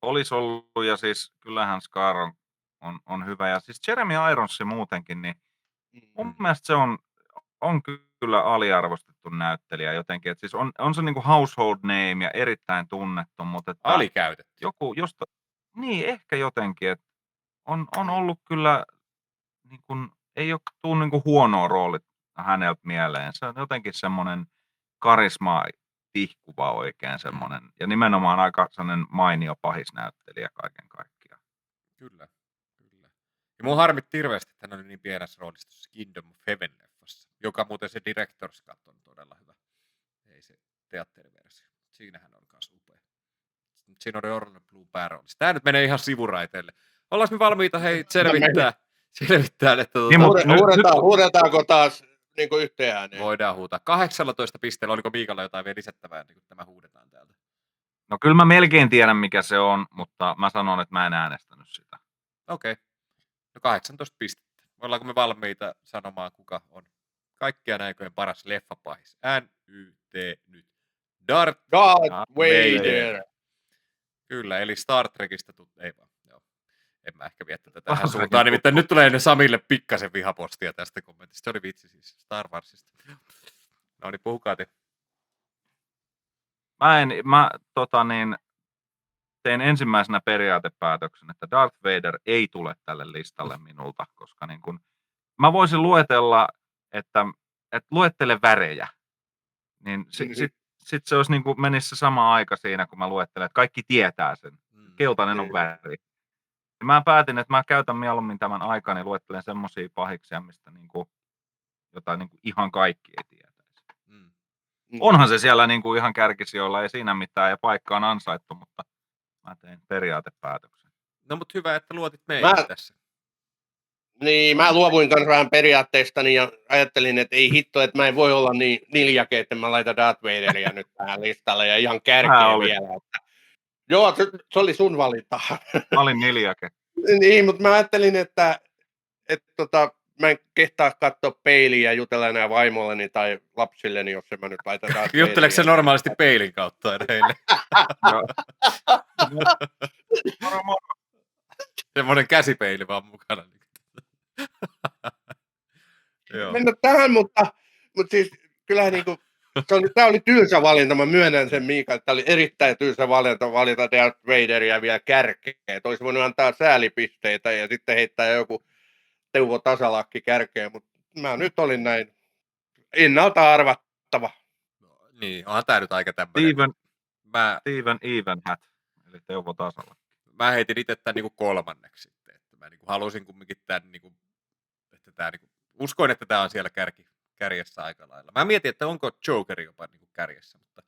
Olisi ollut, ja siis kyllähän Scar on hyvä. Ja siis Jeremy Irons muutenkin, niin mun mielestä se on kyllä aliarvostettu näyttelijä jotenkin. Et siis on se niinku household name ja erittäin tunnettu, mutta että Alikäytetty. joku, niin ehkä jotenkin, että on ollut kyllä, niin kun, ei ole tullut niin huonoa roolit häneltä mieleen. Se on jotenkin semmoinen karisma tihkuva oikein semmoinen, ja nimenomaan aika sellainen mainio pahisnäyttelijä kaiken kaikkiaan. Kyllä. Ja mua harmitti hirveästi, että hän oli niin pienessä roolissa tuossa Kingdom of Heaven-leffassa, joka muuten se Director's Cut on todella hyvä. Ei se teatteriversio. Siinähän on myös upea. Siinä on Orlando Bloom pääroolissa. Tää nyt menee ihan sivuraiteille. Ollaanko me valmiita selvittää, että Niin, mut huudetaanko taas niin kuin yhteen ääneen? voidaan huutaa. 18 pisteellä, oliko Miikalla jotain vielä lisättävää, niin kun tämä huudetaan täältä? No kyllä mä melkein tiedän mikä se on, mutta mä sanon, että mä en äänestänyt sitä. Okei. No 18 pistettä. Ollaanko me valmiita sanomaan, kuka on kaikkia näköjen paras leffapahis? NYT nyt. Darth Vader. Kyllä, eli Star Trekista ei vaan. Joo. En mä ehkä vie tätä tähän Star suuntaan. Trekin Nimittäin nyt tulee ennen Samille pikkasen vihapostia tästä kommentista. Se oli vitsi siis Star Warsista. No niin, puhukaa te. Tein ensimmäisenä periaatepäätöksen, että Darth Vader ei tule tälle listalle minulta, koska niin kun, mä voisin luetella, että luettele värejä, niin sit se olisi niin kuin menisi se sama aika siinä, kun mä luettelen, että kaikki tietää sen. Keltainen on väri. Ja mä päätin, että mä käytän mieluummin tämän aikani luettelen semmosia pahiksia, mistä niin kuin, jotain niin kuin ihan kaikki ei tietäisi. Onhan se siellä niin kuin ihan kärkisijoilla, ei siinä mitään, ja paikka on ansaittu, mutta mä tein periaatepäätöksen. No mut hyvä, että luotit meihin tässä. Niin, mä luovuin kanssa vähän periaatteistani ja ajattelin, että ei hitto, että mä en voi olla niin niljake, että mä laitan Darth Vaderia nyt tähän listalle ja ihan kärkeä vielä. Että... Joo, se oli sun valinta. Mä olin niljake. Niin, mutta mä ajattelin, että mä en kehtaa katsoa peiliin ja jutella enää vaimolleni tai lapsilleni, jos en mä nyt laita Darth Vaderia. Jutteleeko se normaalisti peilin kautta aina heille? Semmoinen käsipeili vaan mukana. Mennä tähän, mutta siis kyllähän niinku, tämä oli tylsä valinta, mä myönnän sen Miika, että tämä oli erittäin tylsä valinta valita Darth Vaderia vielä kärkeä. Olisi voinut antaa säälipisteitä ja sitten heittää joku Teuvo Tasalakki kärkeä, mutta mä nyt olin näin ennalta arvattava. No, niin, onhan tämä nyt aika tämmöinen. Steven Evenhat, eli Teuvo Tasalakki. Mä heitin itse tämän niinku kolmanneksi sitten, että mä niinku halusin kumminkin tämän, niinku, että tämä niinku, uskoin, että tämä on siellä kärjessä aika lailla. Mä mietin, että onko Jokeri jopa niinku kärjessä, mutta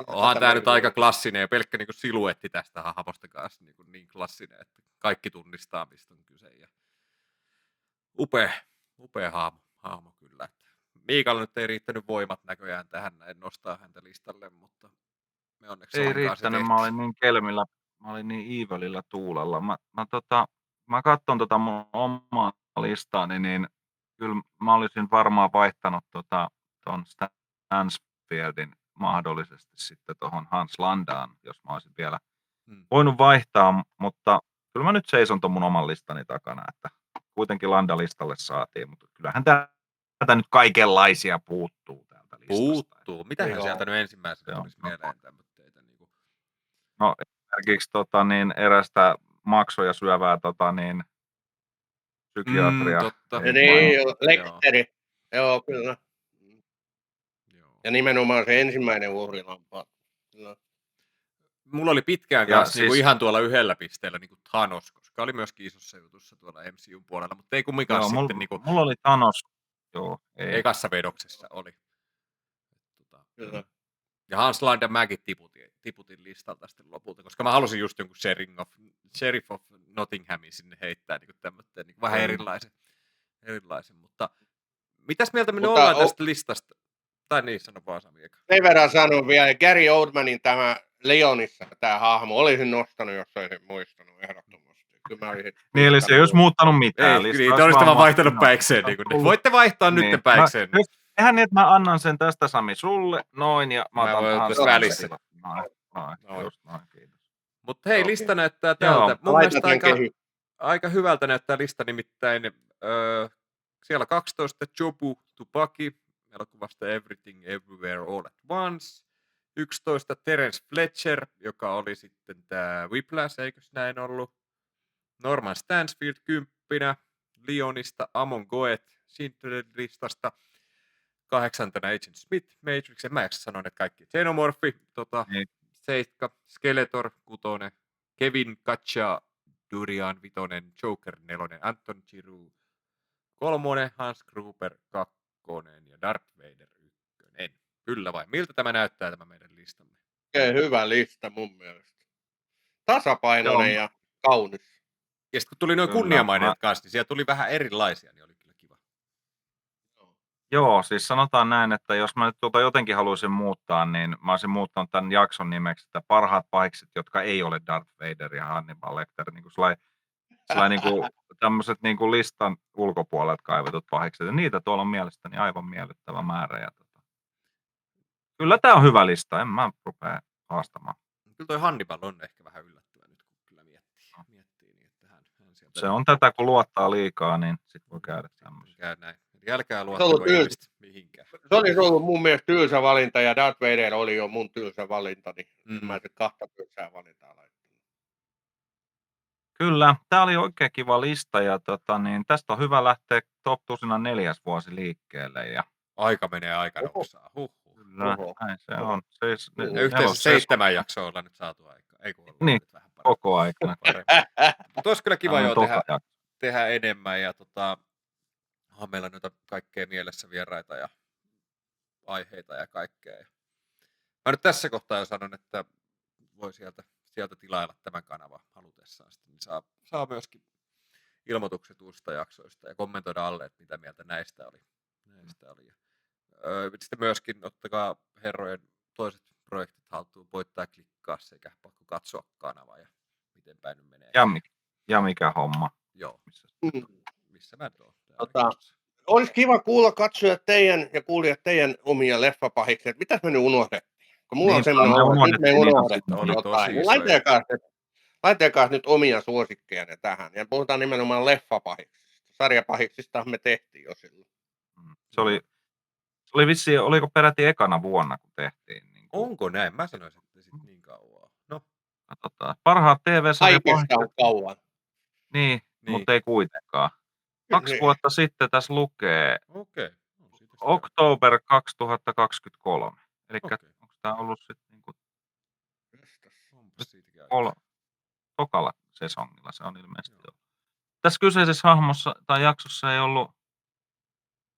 onhan tämä nyt aika klassinen ja pelkkä niinku siluetti tästä hahmosta kanssa niinku niin klassinen, että kaikki tunnistaa, mistä on kyse. Ja upea hahmo kyllä. Miikalla nyt ei riittänyt voimat näköjään tähän näin nostaa häntä listalle, mutta me onneksi ei riittänyt, mä olin niin kelmillä, mä olin niin evilillä tuulella. Mä katson mun omaa listaani, niin kyllä mä olisin varmaan vaihtanut ton Stansfieldin mahdollisesti sitten tuohon Hans Landaan, jos mä olisin vielä voinut vaihtaa, mutta kyllä mä nyt seison ton mun oman listani takana, että kuitenkin Landa-listalle saatiin, mutta kyllähän täältä nyt kaikenlaisia puuttuu täältä listasta. Puuttuu? Mitähän sieltä nyt ensimmäisenä olisi mieleen tämmöitä? Niin no esimerkiksi erästä maksoja syövää psykiatria. Niin, Lekteri. Joo, kyllä. Joo. Ja nimenomaan se ensimmäinen uhrilampa. Mulla oli pitkään kanssa siis ihan tuolla yhdellä pisteellä niin kuin Thanos, koska oli myöskin isossa jutussa tuolla MCUn puolella, mutta ei kumminkaan joo, sitten... Niin kuin, mulla oli Thanos. Joo, ei. Ekassa vedoksessa oli. Ja Hans Landa mäkin tiputin listalta sitten lopulta, koska mä halusin just jonkun Sheriff of Nottinghamin sinne heittää niin tämmöinen niin vähän erilaisen. Mutta mitäs mieltä me ollaan tästä listasta? Tai niin, sano vaan Sami eka. Sen verran sanon vielä, Gary Oldmanin tämä Leonissa tämä hahmo. Olisin nostanut, jos olisin muistanut ehdottomasti. Kyllä mä olisin Niin, eli se ei olisi pistänyt. muuttanut mitään. Ei, Lista niin, te olisi olisitte vaan vaihtanut no, päikseen. Niin kuin, voitte vaihtaa nyt niin. päikseen. Eihän niin, että mä annan sen tästä Sami sulle, noin, ja mä Mä otan voin tähän tässä välissä. Noin, just noin, kiitos. Mutta hei, Okei. lista näyttää Joo, tältä. Mun Laitat mielestä sen kehi. aika hyvältä näyttää lista, nimittäin siellä 12 Jobu Tupaki, elokuvasta Everything Everywhere All at Once. 11 Terence Fletcher, joka oli sitten tämä Whiplash, eikös näin ollut? Norman Stansfield 10, Leonista, Amon Goeth Schindlerin listasta. 8. Agent Smith, Matrix, en mä jaksa sanoa ne kaikki. Xenomorphi, Niin. 7, Skeletor 6, Kevin Katcha, Durian 5, Joker 4, Anton Giroux 3, Hans Gruber 2 ja Darth Vader 1. Kyllä vai? Miltä tämä näyttää tämä meidän listamme? Oikein hyvä lista mun mielestä. Tasapainoinen Joo. ja kaunis. Ja sitten kun tuli noin Kyllä, kunniamaineet kanssa, niin siellä tuli vähän erilaisia, niin oli kyllä kiva. Joo, siis sanotaan näin, että jos mä nyt jotenkin haluaisin muuttaa, niin mä olisin muuttanut tämän jakson nimeksi, että parhaat pahikset, jotka ei ole Darth Vader ja Hannibal Lecter, niin kuin niin kuin tämmöiset niin kuin listan ulkopuolelta kaivetut pahikset, ja niitä tuolla on mielestäni aivan miellyttävä määrä. Ja kyllä tämä on hyvä lista, en mä rupea haastamaan. Kyllä toi Hannibal on ehkä vähän yllättävä nyt, kun kyllä miettii niin, että hän sieltä... Se on tätä, kun luottaa liikaa, niin sit voi käydä tämmöisiä. Käy näin. Eli älkää ollut luottako tylsä. ihmistä mihinkään. Se olisi ollut mun mielestä tylsä valinta, ja Darth Vader oli jo mun tylsä valinta, niin mä olisin 2 tylsää valintaa laittanut. Kyllä, tämä oli oikein kiva lista, ja niin tästä on hyvä lähteä Top Tusinan 4. vuosi liikkeelle. Ja Aika menee aika Oho. nopsaa. kyllä, Oho. näin se on. Siis, Oho. Ja yhteensä 7 jaksoa ollaan nyt saatu aikaa. Ei kun ollaan Niin, nyt vähän paremmin. koko aikana. Mutta olisi kyllä kiva Tämä jo on toka jakso. tehdä enemmän. Ja onhan meillä noita kaikkea mielessä vieraita ja aiheita ja kaikkea. Mä nyt tässä kohtaa jo sanon, että voi sieltä tilailla tämän kanavan halutessaan. Sitten niin saa myöskin ilmoitukset uusista jaksoista ja kommentoida alle, että mitä mieltä näistä oli. Ja, sitten myöskin ottakaa herrojen toiset projektit haltuun, voittaa klikkaa sekä pakko katsoa kanava ja miten päin nyt menee. Ja mikä homma. Joo, Mm. missä mä nyt oon. Olisi kiva kuulla katsoa teidän ja kuulia teidän omia leffapahiksia. Mitäs me nyt unohdettiin? Kun mulla on Niinpä, semmoinen me olo, että nyt me unohdettiin niitä. unohdettiin Oli jotain. tosi Niin isoja. laittakaa nyt omia suosikkejanne tähän. Ja puhutaan nimenomaan leffapahiksista. Sarjapahiksista me tehtiin jo silloin. Se oli vissiin, oliko peräti ekana vuonna, kun tehtiin. Niin kuin, Onko näin? Mä sanoisin, että sitten niin kauan. No, katsotaan. Parhaat TV-sarjapahikset. Kaikesta on kauan. Niin, Niin. mutta ei kuitenkaan. 2 Niin. vuotta sitten tässä lukee okei. No, siitä sitten- Oktober 2023. Eli Okei. onko tämä ollut sitten niinku Onpas siitäkin aikaa. tokalla sesongilla, se on ilmeisesti ollut. Tässä kyseisessä hahmossa tai jaksossa ei ollut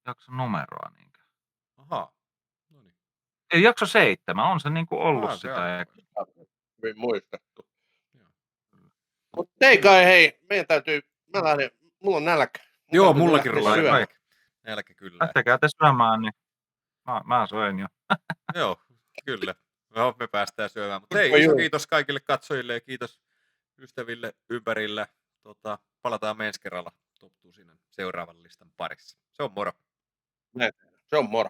jakson numeroa niinkään. Ahaa. No niin. Ei, jakso 7, on se niinku ollut Se sitä. on. Hyvin muistettu. Joo. Mutta ei kai, hei, meidän täytyy, mä lähden, mulla on nälkä. Joo, täytyy mullakin lähteä rullaa syömään. nälkä kyllä. Lähtekää te syömään, niin mä söin jo. Joo, kyllä. No, me päästään syömään. Mutta hei, Oi, iso joo. kiitos kaikille katsojille ja kiitos ystäville ympärillä. Palataan me ensi kerralla Top Tusinan seuraavan listan parissa. Se on moro. Se on moro.